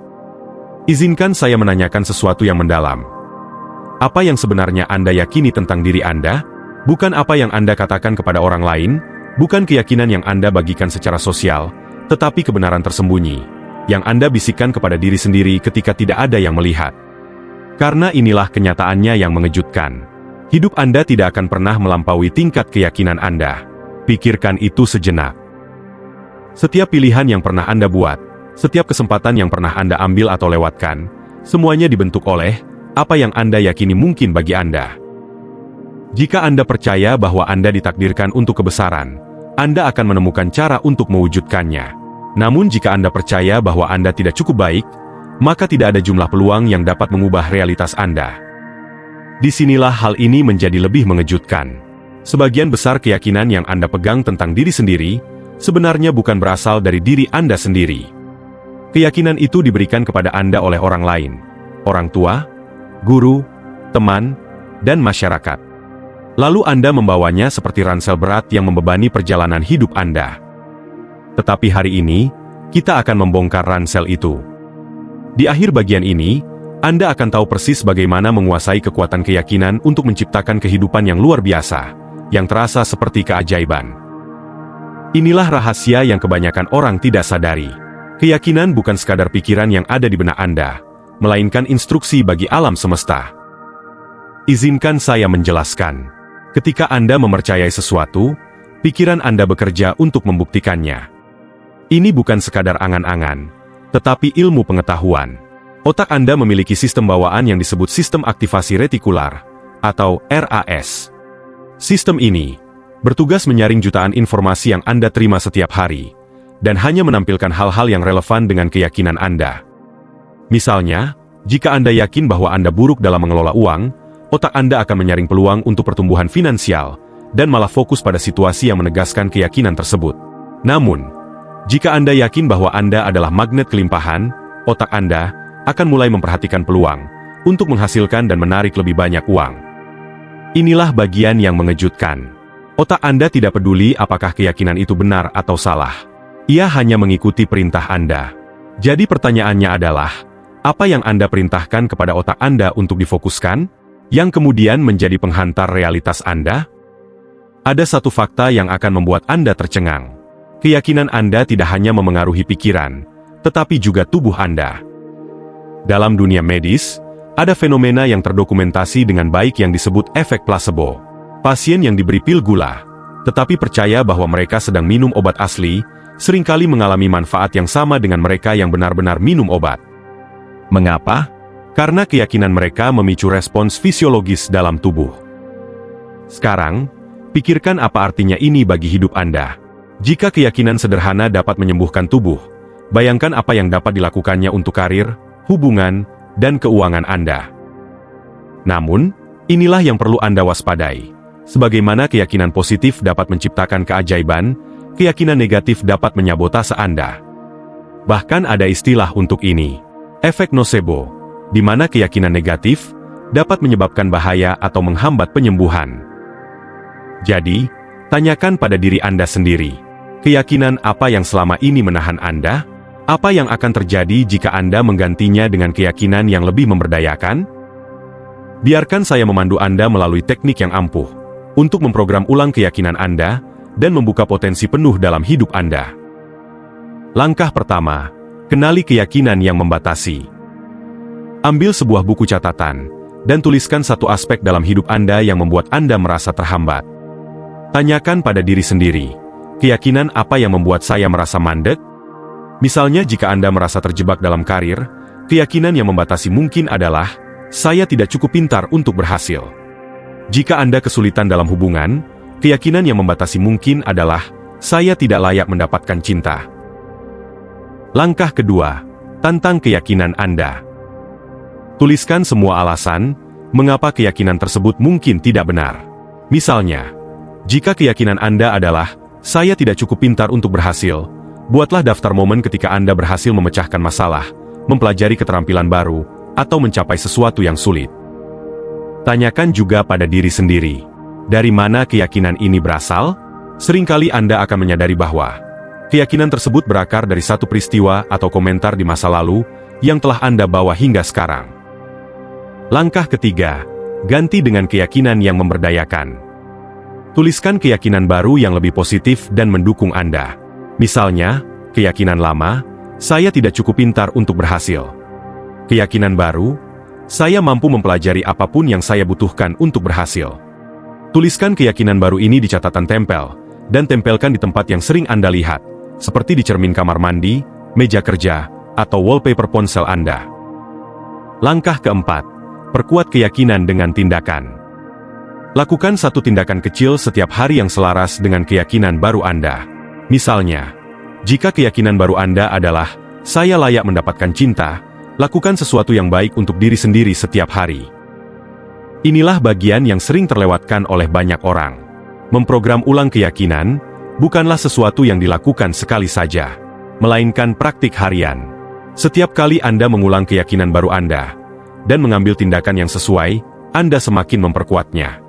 Izinkan saya menanyakan sesuatu yang mendalam. Apa yang sebenarnya Anda yakini tentang diri Anda? Bukan apa yang Anda katakan kepada orang lain, bukan keyakinan yang Anda bagikan secara sosial, tetapi kebenaran tersembunyi, yang Anda bisikkan kepada diri sendiri ketika tidak ada yang melihat. Karena inilah kenyataannya yang mengejutkan. Hidup Anda tidak akan pernah melampaui tingkat keyakinan Anda. Pikirkan itu sejenak. Setiap pilihan yang pernah Anda buat, setiap kesempatan yang pernah Anda ambil atau lewatkan, semuanya dibentuk oleh apa yang Anda yakini mungkin bagi Anda. Jika Anda percaya bahwa Anda ditakdirkan untuk kebesaran, Anda akan menemukan cara untuk mewujudkannya. Namun jika Anda percaya bahwa Anda tidak cukup baik, maka tidak ada jumlah peluang yang dapat mengubah realitas Anda. Disinilah hal ini menjadi lebih mengejutkan. Sebagian besar keyakinan yang Anda pegang tentang diri sendiri, sebenarnya bukan berasal dari diri Anda sendiri. Keyakinan itu diberikan kepada Anda oleh orang lain, orang tua, guru, teman, dan masyarakat. Lalu Anda membawanya seperti ransel berat yang membebani perjalanan hidup Anda. Tetapi hari ini, kita akan membongkar ransel itu. Di akhir bagian ini, Anda akan tahu persis bagaimana menguasai kekuatan keyakinan untuk menciptakan kehidupan yang luar biasa, yang terasa seperti keajaiban. Inilah rahasia yang kebanyakan orang tidak sadari. Keyakinan bukan sekadar pikiran yang ada di benak Anda, melainkan instruksi bagi alam semesta. Izinkan saya menjelaskan. Ketika Anda mempercayai sesuatu, pikiran Anda bekerja untuk membuktikannya. Ini bukan sekadar angan-angan, tetapi ilmu pengetahuan. Otak Anda memiliki sistem bawaan yang disebut sistem aktivasi retikular, atau RAS. Sistem ini bertugas menyaring jutaan informasi yang Anda terima setiap hari, dan hanya menampilkan hal-hal yang relevan dengan keyakinan Anda. Misalnya, jika Anda yakin bahwa Anda buruk dalam mengelola uang, otak Anda akan menyaring peluang untuk pertumbuhan finansial, dan malah fokus pada situasi yang menegaskan keyakinan tersebut. Namun, jika Anda yakin bahwa Anda adalah magnet kelimpahan, otak Anda akan mulai memperhatikan peluang untuk menghasilkan dan menarik lebih banyak uang. Inilah bagian yang mengejutkan. Otak Anda tidak peduli apakah keyakinan itu benar atau salah. Ia hanya mengikuti perintah Anda. Jadi pertanyaannya adalah, apa yang Anda perintahkan kepada otak Anda untuk difokuskan, yang kemudian menjadi penghantar realitas Anda? Ada satu fakta yang akan membuat Anda tercengang. Keyakinan Anda tidak hanya memengaruhi pikiran, tetapi juga tubuh Anda. Dalam dunia medis, ada fenomena yang terdokumentasi dengan baik yang disebut efek placebo. Pasien yang diberi pil gula, tetapi percaya bahwa mereka sedang minum obat asli, seringkali mengalami manfaat yang sama dengan mereka yang benar-benar minum obat. Mengapa? Karena keyakinan mereka memicu respons fisiologis dalam tubuh. Sekarang, pikirkan apa artinya ini bagi hidup Anda. Jika keyakinan sederhana dapat menyembuhkan tubuh, bayangkan apa yang dapat dilakukannya untuk karir, hubungan, dan keuangan Anda. Namun, inilah yang perlu Anda waspadai. Sebagaimana keyakinan positif dapat menciptakan keajaiban, keyakinan negatif dapat menyabotase Anda. Bahkan ada istilah untuk ini, efek nocebo, di mana keyakinan negatif dapat menyebabkan bahaya atau menghambat penyembuhan. Jadi, tanyakan pada diri Anda sendiri, keyakinan apa yang selama ini menahan Anda? Apa yang akan terjadi jika Anda menggantinya dengan keyakinan yang lebih memberdayakan? Biarkan saya memandu Anda melalui teknik yang ampuh untuk memprogram ulang keyakinan Anda dan membuka potensi penuh dalam hidup Anda. Langkah pertama, kenali keyakinan yang membatasi. Ambil sebuah buku catatan dan tuliskan satu aspek dalam hidup Anda yang membuat Anda merasa terhambat. Tanyakan pada diri sendiri, keyakinan apa yang membuat saya merasa mandek? Misalnya jika Anda merasa terjebak dalam karir, keyakinan yang membatasi mungkin adalah, saya tidak cukup pintar untuk berhasil. Jika Anda kesulitan dalam hubungan, keyakinan yang membatasi mungkin adalah, saya tidak layak mendapatkan cinta. Langkah kedua, tantang keyakinan Anda. Tuliskan semua alasan, mengapa keyakinan tersebut mungkin tidak benar. Misalnya, jika keyakinan Anda adalah, saya tidak cukup pintar untuk berhasil, buatlah daftar momen ketika Anda berhasil memecahkan masalah, mempelajari keterampilan baru, atau mencapai sesuatu yang sulit. Tanyakan juga pada diri sendiri, dari mana keyakinan ini berasal? Seringkali Anda akan menyadari bahwa keyakinan tersebut berakar dari satu peristiwa atau komentar di masa lalu yang telah Anda bawa hingga sekarang. Langkah ketiga, ganti dengan keyakinan yang memberdayakan. Tuliskan keyakinan baru yang lebih positif dan mendukung Anda. Misalnya, keyakinan lama, saya tidak cukup pintar untuk berhasil. Keyakinan baru, saya mampu mempelajari apapun yang saya butuhkan untuk berhasil. Tuliskan keyakinan baru ini di catatan tempel, dan tempelkan di tempat yang sering Anda lihat, seperti di cermin kamar mandi, meja kerja, atau wallpaper ponsel Anda. Langkah keempat, perkuat keyakinan dengan tindakan. Lakukan satu tindakan kecil setiap hari yang selaras dengan keyakinan baru Anda. Misalnya, jika keyakinan baru Anda adalah, saya layak mendapatkan cinta, lakukan sesuatu yang baik untuk diri sendiri setiap hari. Inilah bagian yang sering terlewatkan oleh banyak orang. Memprogram ulang keyakinan, bukanlah sesuatu yang dilakukan sekali saja, melainkan praktik harian. Setiap kali Anda mengulang keyakinan baru Anda, dan mengambil tindakan yang sesuai, Anda semakin memperkuatnya.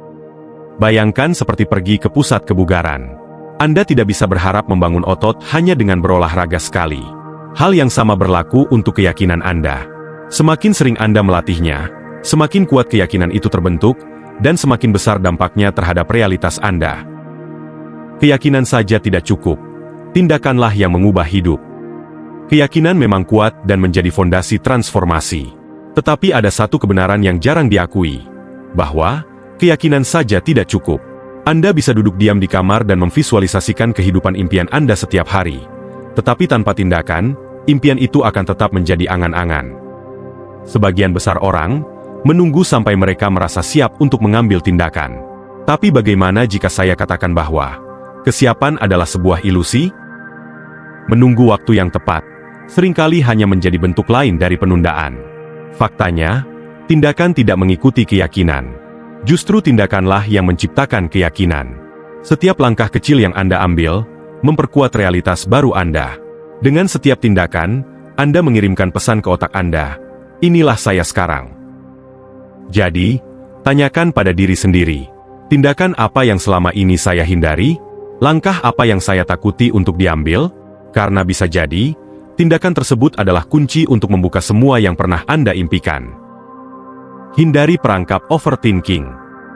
Bayangkan seperti pergi ke pusat kebugaran. Anda tidak bisa berharap membangun otot hanya dengan berolahraga sekali. Hal yang sama berlaku untuk keyakinan Anda. Semakin sering Anda melatihnya, semakin kuat keyakinan itu terbentuk, dan semakin besar dampaknya terhadap realitas Anda. Keyakinan saja tidak cukup. Tindakanlah yang mengubah hidup. Keyakinan memang kuat dan menjadi fondasi transformasi. Tetapi ada satu kebenaran yang jarang diakui, bahwa keyakinan saja tidak cukup. Anda bisa duduk diam di kamar dan memvisualisasikan kehidupan impian Anda setiap hari. Tetapi tanpa tindakan, impian itu akan tetap menjadi angan-angan. Sebagian besar orang menunggu sampai mereka merasa siap untuk mengambil tindakan. Tapi bagaimana jika saya katakan bahwa kesiapan adalah sebuah ilusi? Menunggu waktu yang tepat seringkali hanya menjadi bentuk lain dari penundaan. Faktanya, tindakan tidak mengikuti keyakinan. Justru tindakanlah yang menciptakan keyakinan. Setiap langkah kecil yang Anda ambil, memperkuat realitas baru Anda. Dengan setiap tindakan, Anda mengirimkan pesan ke otak Anda, inilah saya sekarang. Jadi, tanyakan pada diri sendiri, tindakan apa yang selama ini saya hindari? Langkah apa yang saya takuti untuk diambil? Karena bisa jadi, tindakan tersebut adalah kunci untuk membuka semua yang pernah Anda impikan. Hindari perangkap overthinking.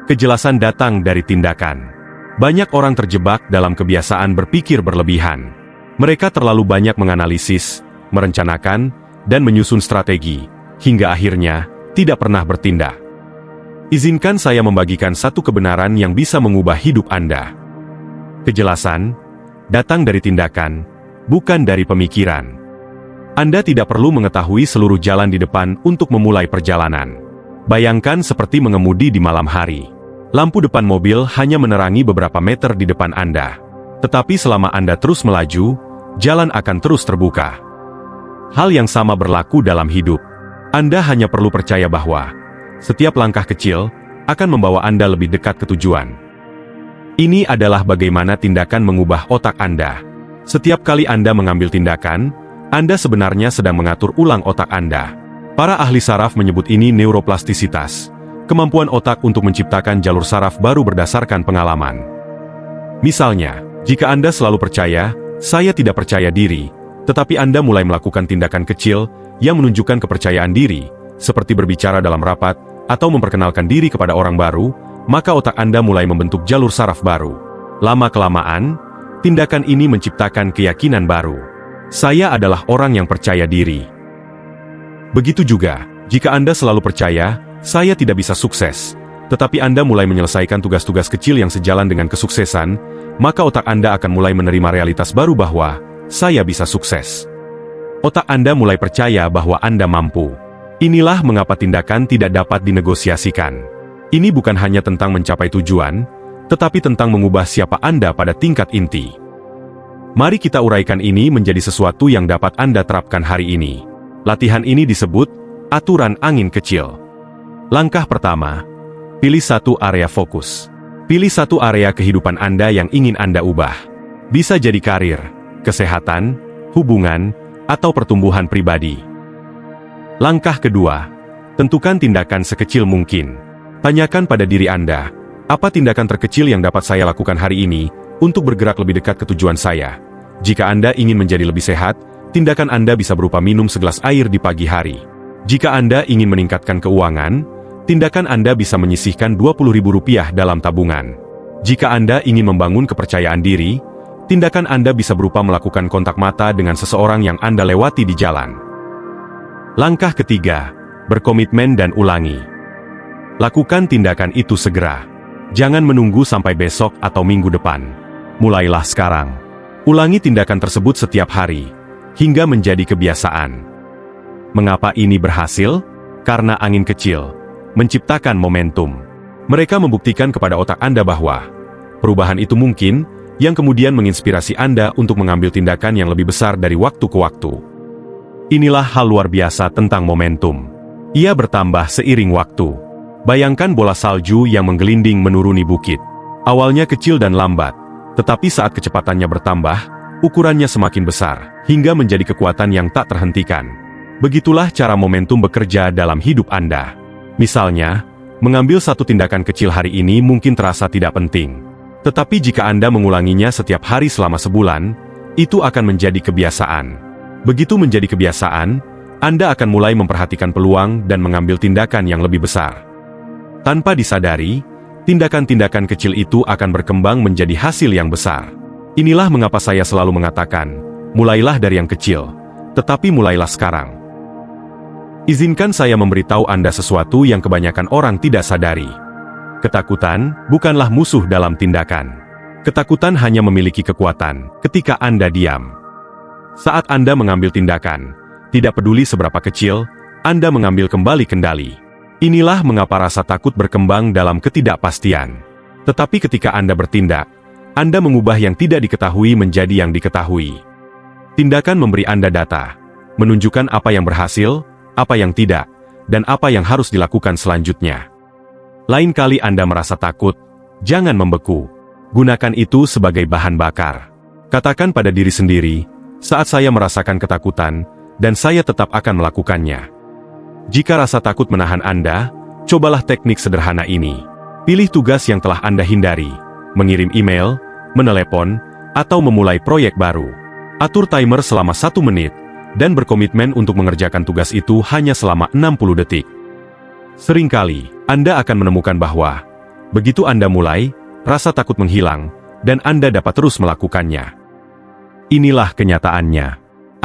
Kejelasan datang dari tindakan. Banyak orang terjebak dalam kebiasaan berpikir berlebihan. Mereka terlalu banyak menganalisis, merencanakan, dan menyusun strategi, hingga akhirnya tidak pernah bertindak. Izinkan saya membagikan satu kebenaran yang bisa mengubah hidup Anda. Kejelasan datang dari tindakan, bukan dari pemikiran. Anda tidak perlu mengetahui seluruh jalan di depan untuk memulai perjalanan. Bayangkan seperti mengemudi di malam hari. Lampu depan mobil hanya menerangi beberapa meter di depan Anda. Tetapi selama Anda terus melaju, jalan akan terus terbuka. Hal yang sama berlaku dalam hidup. Anda hanya perlu percaya bahwa setiap langkah kecil akan membawa Anda lebih dekat ke tujuan. Ini adalah bagaimana tindakan mengubah otak Anda. Setiap kali Anda mengambil tindakan, Anda sebenarnya sedang mengatur ulang otak Anda. Para ahli saraf menyebut ini neuroplastisitas, kemampuan otak untuk menciptakan jalur saraf baru berdasarkan pengalaman. Misalnya, jika Anda selalu percaya, saya tidak percaya diri, tetapi Anda mulai melakukan tindakan kecil yang menunjukkan kepercayaan diri, seperti berbicara dalam rapat atau memperkenalkan diri kepada orang baru, maka otak Anda mulai membentuk jalur saraf baru. Lama-kelamaan, tindakan ini menciptakan keyakinan baru. Saya adalah orang yang percaya diri. Begitu juga, jika Anda selalu percaya, saya tidak bisa sukses, tetapi Anda mulai menyelesaikan tugas-tugas kecil yang sejalan dengan kesuksesan, maka otak Anda akan mulai menerima realitas baru bahwa saya bisa sukses. Otak Anda mulai percaya bahwa Anda mampu. Inilah mengapa tindakan tidak dapat dinegosiasikan. Ini bukan hanya tentang mencapai tujuan, tetapi tentang mengubah siapa Anda pada tingkat inti. Mari kita uraikan ini menjadi sesuatu yang dapat Anda terapkan hari ini. Latihan ini disebut aturan angin kecil. Langkah pertama, pilih satu area fokus. Pilih satu area kehidupan Anda yang ingin Anda ubah. Bisa jadi karir, kesehatan, hubungan, atau pertumbuhan pribadi. Langkah kedua, tentukan tindakan sekecil mungkin. Tanyakan pada diri Anda, apa tindakan terkecil yang dapat saya lakukan hari ini untuk bergerak lebih dekat ke tujuan saya? Jika Anda ingin menjadi lebih sehat, tindakan Anda bisa berupa minum segelas air di pagi hari. Jika Anda ingin meningkatkan keuangan, tindakan Anda bisa menyisihkan Rp20.000 dalam tabungan. Jika Anda ingin membangun kepercayaan diri, tindakan Anda bisa berupa melakukan kontak mata dengan seseorang yang Anda lewati di jalan. Langkah ketiga, berkomitmen dan ulangi. Lakukan tindakan itu segera. Jangan menunggu sampai besok atau minggu depan. Mulailah sekarang. Ulangi tindakan tersebut setiap hari, hingga menjadi kebiasaan. Mengapa ini berhasil? Karena angin kecil menciptakan momentum. Mereka membuktikan kepada otak Anda bahwa perubahan itu mungkin, yang kemudian menginspirasi Anda untuk mengambil tindakan yang lebih besar dari waktu ke waktu. Inilah hal luar biasa tentang momentum. Ia bertambah seiring waktu. Bayangkan bola salju yang menggelinding menuruni bukit. Awalnya kecil dan lambat, tetapi saat kecepatannya bertambah, ukurannya semakin besar, hingga menjadi kekuatan yang tak terhentikan. Begitulah cara momentum bekerja dalam hidup Anda. Misalnya, mengambil satu tindakan kecil hari ini mungkin terasa tidak penting. Tetapi jika Anda mengulanginya setiap hari selama sebulan, itu akan menjadi kebiasaan. Begitu menjadi kebiasaan, Anda akan mulai memperhatikan peluang dan mengambil tindakan yang lebih besar. Tanpa disadari, tindakan-tindakan kecil itu akan berkembang menjadi hasil yang besar. Inilah mengapa saya selalu mengatakan, mulailah dari yang kecil, tetapi mulailah sekarang. Izinkan saya memberitahu Anda sesuatu yang kebanyakan orang tidak sadari. Ketakutan bukanlah musuh dalam tindakan. Ketakutan hanya memiliki kekuatan ketika Anda diam. Saat Anda mengambil tindakan, tidak peduli seberapa kecil, Anda mengambil kembali kendali. Inilah mengapa rasa takut berkembang dalam ketidakpastian. Tetapi ketika Anda bertindak, Anda mengubah yang tidak diketahui menjadi yang diketahui. Tindakan memberi Anda data, menunjukkan apa yang berhasil, apa yang tidak, dan apa yang harus dilakukan selanjutnya. Lain kali Anda merasa takut, jangan membeku. Gunakan itu sebagai bahan bakar. Katakan pada diri sendiri, saat saya merasakan ketakutan, dan saya tetap akan melakukannya. Jika rasa takut menahan Anda, cobalah teknik sederhana ini. Pilih tugas yang telah Anda hindari, mengirim email, menelepon, atau memulai proyek baru. Atur timer selama 1 menit, dan berkomitmen untuk mengerjakan tugas itu hanya selama 60 detik. Seringkali, Anda akan menemukan bahwa, begitu Anda mulai, rasa takut menghilang, dan Anda dapat terus melakukannya. Inilah kenyataannya.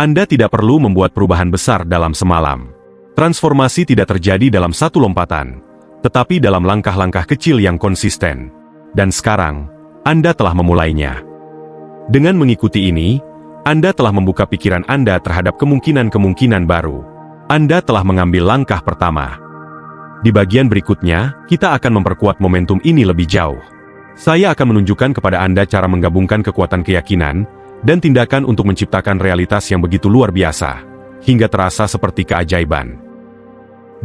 Anda tidak perlu membuat perubahan besar dalam semalam. Transformasi tidak terjadi dalam satu lompatan, tetapi dalam langkah-langkah kecil yang konsisten. Dan sekarang, Anda telah memulainya. Dengan mengikuti ini, Anda telah membuka pikiran Anda terhadap kemungkinan-kemungkinan baru. Anda telah mengambil langkah pertama. Di bagian berikutnya, kita akan memperkuat momentum ini lebih jauh. Saya akan menunjukkan kepada Anda cara menggabungkan kekuatan keyakinan dan tindakan untuk menciptakan realitas yang begitu luar biasa, hingga terasa seperti keajaiban.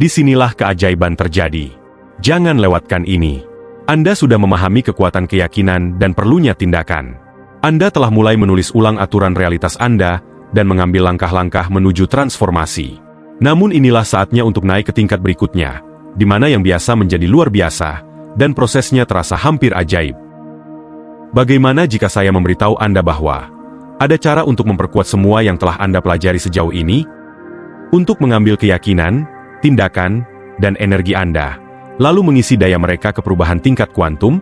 Disinilah keajaiban terjadi. Jangan lewatkan ini. Anda sudah memahami kekuatan keyakinan dan perlunya tindakan. Anda telah mulai menulis ulang aturan realitas Anda dan mengambil langkah-langkah menuju transformasi. Namun inilah saatnya untuk naik ke tingkat berikutnya, di mana yang biasa menjadi luar biasa, dan prosesnya terasa hampir ajaib. Bagaimana jika saya memberitahu Anda bahwa ada cara untuk memperkuat semua yang telah Anda pelajari sejauh ini? Untuk mengambil keyakinan, tindakan, dan energi Anda, lalu mengisi daya mereka ke perubahan tingkat kuantum?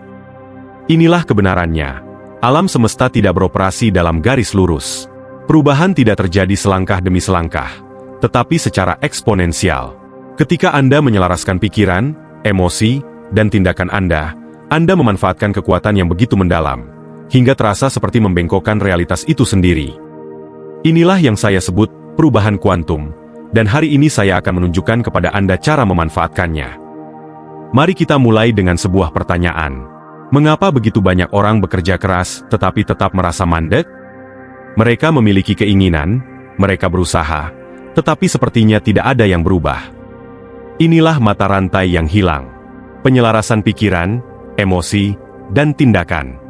Inilah kebenarannya. Alam semesta tidak beroperasi dalam garis lurus. Perubahan tidak terjadi selangkah demi selangkah, tetapi secara eksponensial. Ketika Anda menyelaraskan pikiran, emosi, dan tindakan Anda memanfaatkan kekuatan yang begitu mendalam, hingga terasa seperti membengkokkan realitas itu sendiri. Inilah yang saya sebut perubahan kuantum, dan hari ini saya akan menunjukkan kepada Anda cara memanfaatkannya. Mari kita mulai dengan sebuah pertanyaan. Mengapa begitu banyak orang bekerja keras tetapi tetap merasa mandek? Mereka memiliki keinginan, mereka berusaha, tetapi sepertinya tidak ada yang berubah. Inilah mata rantai yang hilang. Penyelarasan pikiran, emosi, dan tindakan.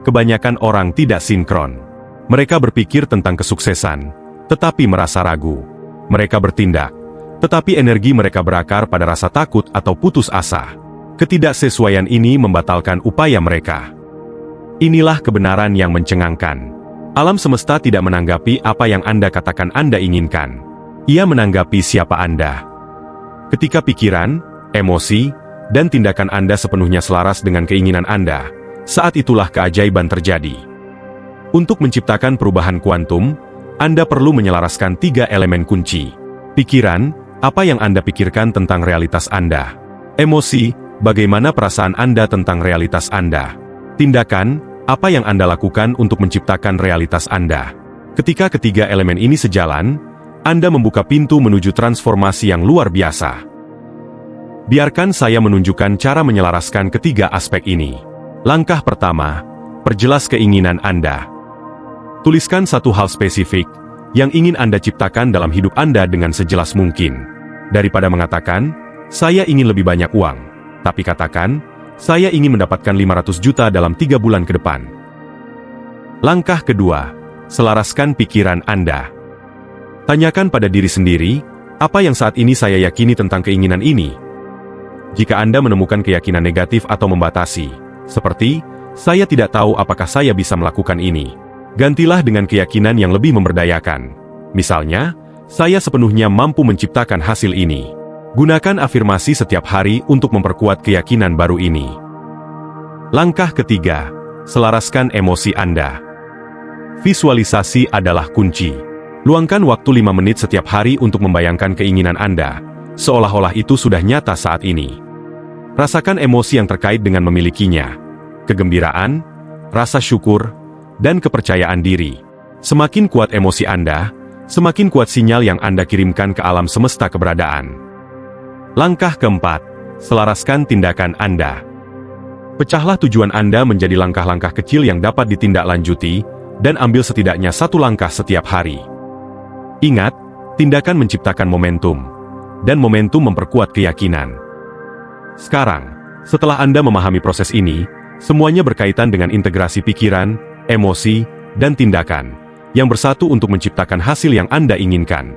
Kebanyakan orang tidak sinkron. Mereka berpikir tentang kesuksesan, tetapi merasa ragu. Mereka bertindak, tetapi energi mereka berakar pada rasa takut atau putus asa. Ketidaksesuaian ini membatalkan upaya mereka. Inilah kebenaran yang mencengangkan. Alam semesta tidak menanggapi apa yang Anda katakan Anda inginkan. Ia menanggapi siapa Anda. Ketika pikiran, emosi, dan tindakan Anda sepenuhnya selaras dengan keinginan Anda, saat itulah keajaiban terjadi. Untuk menciptakan perubahan kuantum, Anda perlu menyelaraskan 3 elemen kunci. Pikiran, apa yang Anda pikirkan tentang realitas Anda. Emosi, bagaimana perasaan Anda tentang realitas Anda. Tindakan, apa yang Anda lakukan untuk menciptakan realitas Anda. Ketika ketiga elemen ini sejalan, Anda membuka pintu menuju transformasi yang luar biasa. Biarkan saya menunjukkan cara menyelaraskan ketiga aspek ini. Langkah pertama, perjelas keinginan Anda. Tuliskan satu hal spesifik yang ingin Anda ciptakan dalam hidup Anda dengan sejelas mungkin. Daripada mengatakan, saya ingin lebih banyak uang, tapi katakan, saya ingin mendapatkan 500 juta dalam 3 bulan ke depan. Langkah kedua, selaraskan pikiran Anda. Tanyakan pada diri sendiri, apa yang saat ini saya yakini tentang keinginan ini? Jika Anda menemukan keyakinan negatif atau membatasi, seperti, saya tidak tahu apakah saya bisa melakukan ini, gantilah dengan keyakinan yang lebih memberdayakan. Misalnya, Saya sepenuhnya mampu menciptakan hasil ini. Gunakan afirmasi setiap hari untuk memperkuat keyakinan baru ini. Langkah ketiga, selaraskan emosi Anda. Visualisasi adalah kunci. Luangkan waktu 5 menit setiap hari untuk membayangkan keinginan Anda, seolah-olah itu sudah nyata saat ini. Rasakan emosi yang terkait dengan memilikinya. Kegembiraan, rasa syukur, dan kepercayaan diri. Semakin kuat emosi Anda, semakin kuat sinyal yang Anda kirimkan ke alam semesta keberadaan. Langkah keempat, selaraskan tindakan Anda. Pecahlah tujuan Anda menjadi langkah-langkah kecil yang dapat ditindaklanjuti, dan ambil setidaknya 1 langkah setiap hari. Ingat, tindakan menciptakan momentum, dan momentum memperkuat keyakinan. Sekarang, setelah Anda memahami proses ini, semuanya berkaitan dengan integrasi pikiran, emosi, dan tindakan, yang bersatu untuk menciptakan hasil yang Anda inginkan.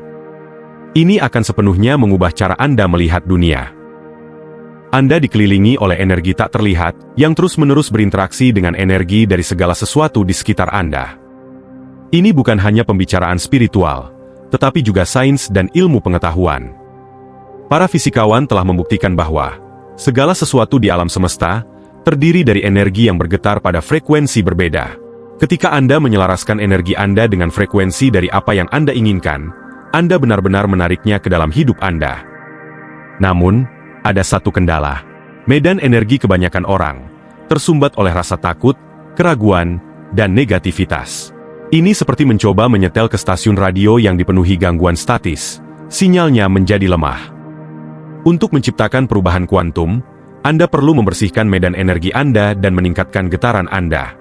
Ini akan sepenuhnya mengubah cara Anda melihat dunia. Anda dikelilingi oleh energi tak terlihat, yang terus-menerus berinteraksi dengan energi dari segala sesuatu di sekitar Anda. Ini bukan hanya pembicaraan spiritual, tetapi juga sains dan ilmu pengetahuan. Para fisikawan telah membuktikan bahwa segala sesuatu di alam semesta terdiri dari energi yang bergetar pada frekuensi berbeda. Ketika Anda menyelaraskan energi Anda dengan frekuensi dari apa yang Anda inginkan, Anda benar-benar menariknya ke dalam hidup Anda. Namun, ada satu kendala. Medan energi kebanyakan orang tersumbat oleh rasa takut, keraguan, dan negativitas. Ini seperti mencoba menyetel ke stasiun radio yang dipenuhi gangguan statis. Sinyalnya menjadi lemah. Untuk menciptakan perubahan kuantum, Anda perlu membersihkan medan energi Anda dan meningkatkan getaran Anda.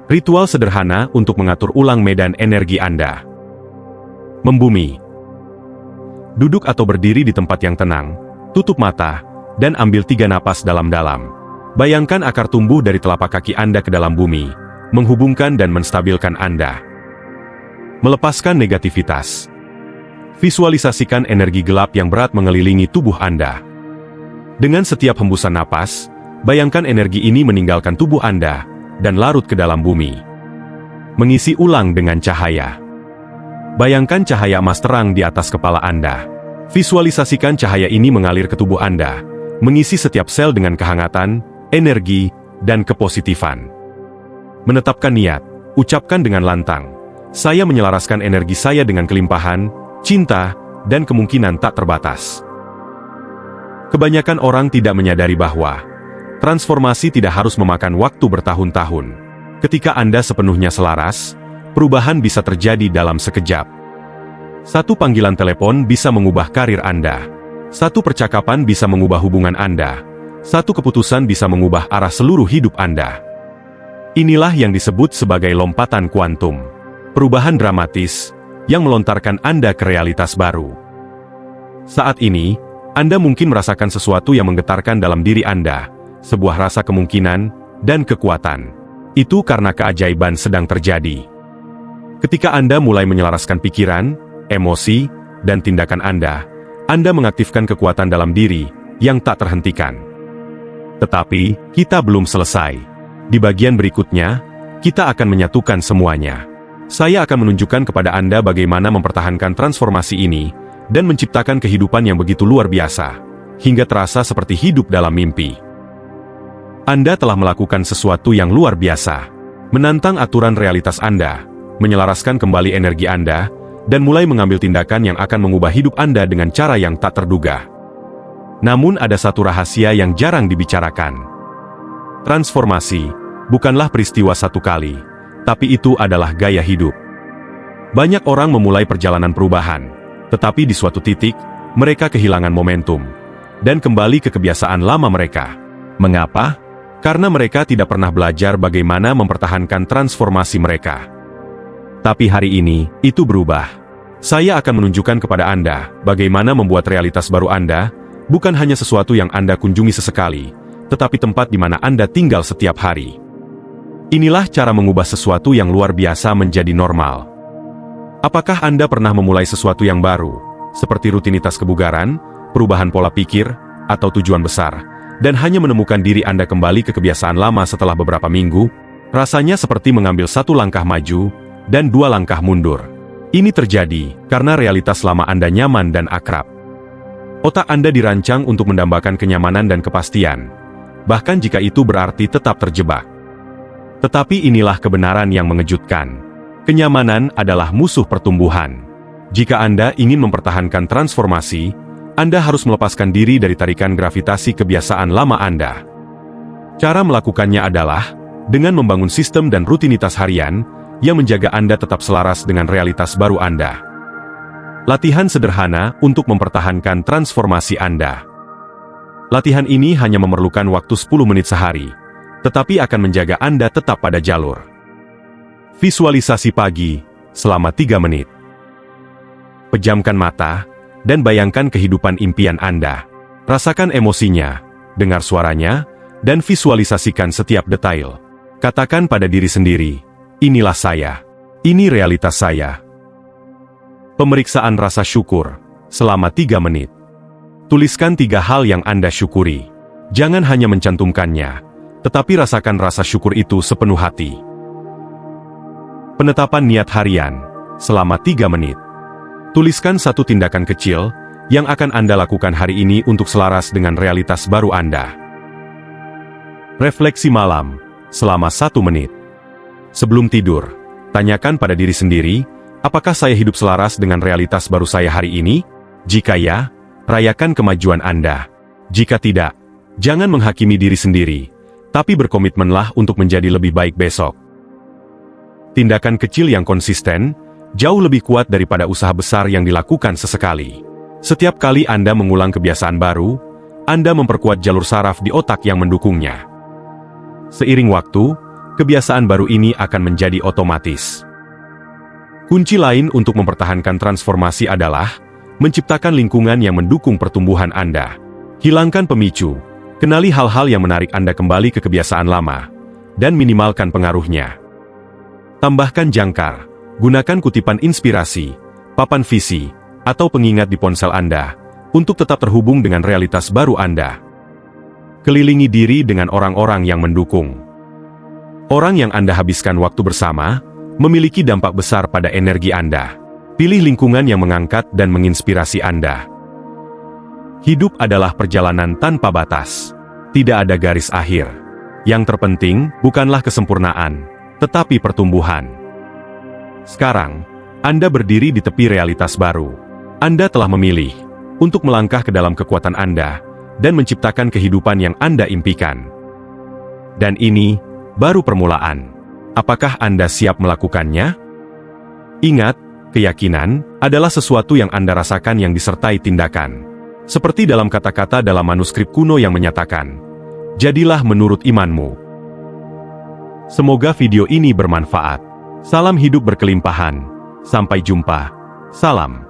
Ritual sederhana untuk mengatur ulang medan energi Anda. Membumi. Duduk atau berdiri di tempat yang tenang, tutup mata, dan ambil 3 napas dalam-dalam. Bayangkan akar tumbuh dari telapak kaki Anda ke dalam bumi, menghubungkan dan menstabilkan Anda. Melepaskan negativitas. Visualisasikan energi gelap yang berat mengelilingi tubuh Anda. Dengan setiap hembusan napas, bayangkan energi ini meninggalkan tubuh Anda dan larut ke dalam bumi. Mengisi ulang dengan cahaya. Bayangkan cahaya emas terang di atas kepala Anda. Visualisasikan cahaya ini mengalir ke tubuh Anda, mengisi setiap sel dengan kehangatan, energi, dan kepositifan. Menetapkan niat, ucapkan dengan lantang, saya menyelaraskan energi saya dengan kelimpahan, cinta, dan kemungkinan tak terbatas. Kebanyakan orang tidak menyadari bahwa transformasi tidak harus memakan waktu bertahun-tahun. Ketika Anda sepenuhnya selaras, perubahan bisa terjadi dalam sekejap. Satu panggilan telepon bisa mengubah karir Anda. Satu percakapan bisa mengubah hubungan Anda. Satu keputusan bisa mengubah arah seluruh hidup Anda. Inilah yang disebut sebagai lompatan kuantum. Perubahan dramatis yang melontarkan Anda ke realitas baru. Saat ini, Anda mungkin merasakan sesuatu yang menggetarkan dalam diri Anda, sebuah rasa kemungkinan dan kekuatan. Itu karena keajaiban sedang terjadi. Ketika Anda mulai menyelaraskan pikiran, emosi, dan tindakan Anda mengaktifkan kekuatan dalam diri yang tak terhentikan. Tetapi, kita belum selesai. Di bagian berikutnya, kita akan menyatukan semuanya. Saya akan menunjukkan kepada Anda bagaimana mempertahankan transformasi ini, dan menciptakan kehidupan yang begitu luar biasa, hingga terasa seperti hidup dalam mimpi. Anda telah melakukan sesuatu yang luar biasa. Menantang aturan realitas Anda, menyelaraskan kembali energi Anda, dan mulai mengambil tindakan yang akan mengubah hidup Anda dengan cara yang tak terduga. Namun ada satu rahasia yang jarang dibicarakan. Transformasi bukanlah peristiwa satu kali, tapi itu adalah gaya hidup. Banyak orang memulai perjalanan perubahan, tetapi di suatu titik, mereka kehilangan momentum, dan kembali ke kebiasaan lama mereka. Mengapa? Karena mereka tidak pernah belajar bagaimana mempertahankan transformasi mereka. Tapi hari ini, itu berubah. Saya akan menunjukkan kepada Anda bagaimana membuat realitas baru Anda, bukan hanya sesuatu yang Anda kunjungi sesekali, tetapi tempat di mana Anda tinggal setiap hari. Inilah cara mengubah sesuatu yang luar biasa menjadi normal. Apakah Anda pernah memulai sesuatu yang baru, seperti rutinitas kebugaran, perubahan pola pikir, atau tujuan besar, dan hanya menemukan diri Anda kembali ke kebiasaan lama setelah beberapa minggu? Rasanya seperti mengambil 1 langkah maju, dan 2 langkah mundur. Ini terjadi karena realitas lama Anda nyaman dan akrab. Otak Anda dirancang untuk mendambakan kenyamanan dan kepastian, bahkan jika itu berarti tetap terjebak. Tetapi inilah kebenaran yang mengejutkan. Kenyamanan adalah musuh pertumbuhan. Jika Anda ingin mempertahankan transformasi, Anda harus melepaskan diri dari tarikan gravitasi kebiasaan lama Anda. Cara melakukannya adalah dengan membangun sistem dan rutinitas harian yang menjaga Anda tetap selaras dengan realitas baru Anda. Latihan sederhana untuk mempertahankan transformasi Anda. Latihan ini hanya memerlukan waktu 10 menit sehari, tetapi akan menjaga Anda tetap pada jalur. Visualisasi pagi selama 3 menit. Pejamkan mata dan bayangkan kehidupan impian Anda. Rasakan emosinya, dengar suaranya, dan visualisasikan setiap detail. Katakan pada diri sendiri, inilah saya. Ini realitas saya. Pemeriksaan rasa syukur selama 3 menit. Tuliskan 3 hal yang Anda syukuri. Jangan hanya mencantumkannya, tetapi rasakan rasa syukur itu sepenuh hati. Penetapan niat harian selama 3 menit. Tuliskan 1 tindakan kecil yang akan Anda lakukan hari ini untuk selaras dengan realitas baru Anda. Refleksi malam selama 1 menit. Sebelum tidur, tanyakan pada diri sendiri, apakah saya hidup selaras dengan realitas baru saya hari ini? Jika ya, rayakan kemajuan Anda. Jika tidak, jangan menghakimi diri sendiri, tapi berkomitmenlah untuk menjadi lebih baik besok. Tindakan kecil yang konsisten jauh lebih kuat daripada usaha besar yang dilakukan sesekali. Setiap kali Anda mengulang kebiasaan baru, Anda memperkuat jalur saraf di otak yang mendukungnya. Seiring waktu, kebiasaan baru ini akan menjadi otomatis. Kunci lain untuk mempertahankan transformasi adalah menciptakan lingkungan yang mendukung pertumbuhan Anda. Hilangkan pemicu, kenali hal-hal yang menarik Anda kembali ke kebiasaan lama, dan minimalkan pengaruhnya. Tambahkan jangkar, gunakan kutipan inspirasi, papan visi, atau pengingat di ponsel Anda, untuk tetap terhubung dengan realitas baru Anda. Kelilingi diri dengan orang-orang yang mendukung. Orang yang Anda habiskan waktu bersama, memiliki dampak besar pada energi Anda. Pilih lingkungan yang mengangkat dan menginspirasi Anda. Hidup adalah perjalanan tanpa batas. Tidak ada garis akhir. Yang terpenting bukanlah kesempurnaan, tetapi pertumbuhan. Sekarang, Anda berdiri di tepi realitas baru. Anda telah memilih untuk melangkah ke dalam kekuatan Anda dan menciptakan kehidupan yang Anda impikan. Dan ini baru permulaan. Apakah Anda siap melakukannya? Ingat, keyakinan adalah sesuatu yang Anda rasakan yang disertai tindakan. Seperti dalam kata-kata dalam manuskrip kuno yang menyatakan, "Jadilah menurut imanmu." Semoga video ini bermanfaat. Salam hidup berkelimpahan. Sampai jumpa. Salam.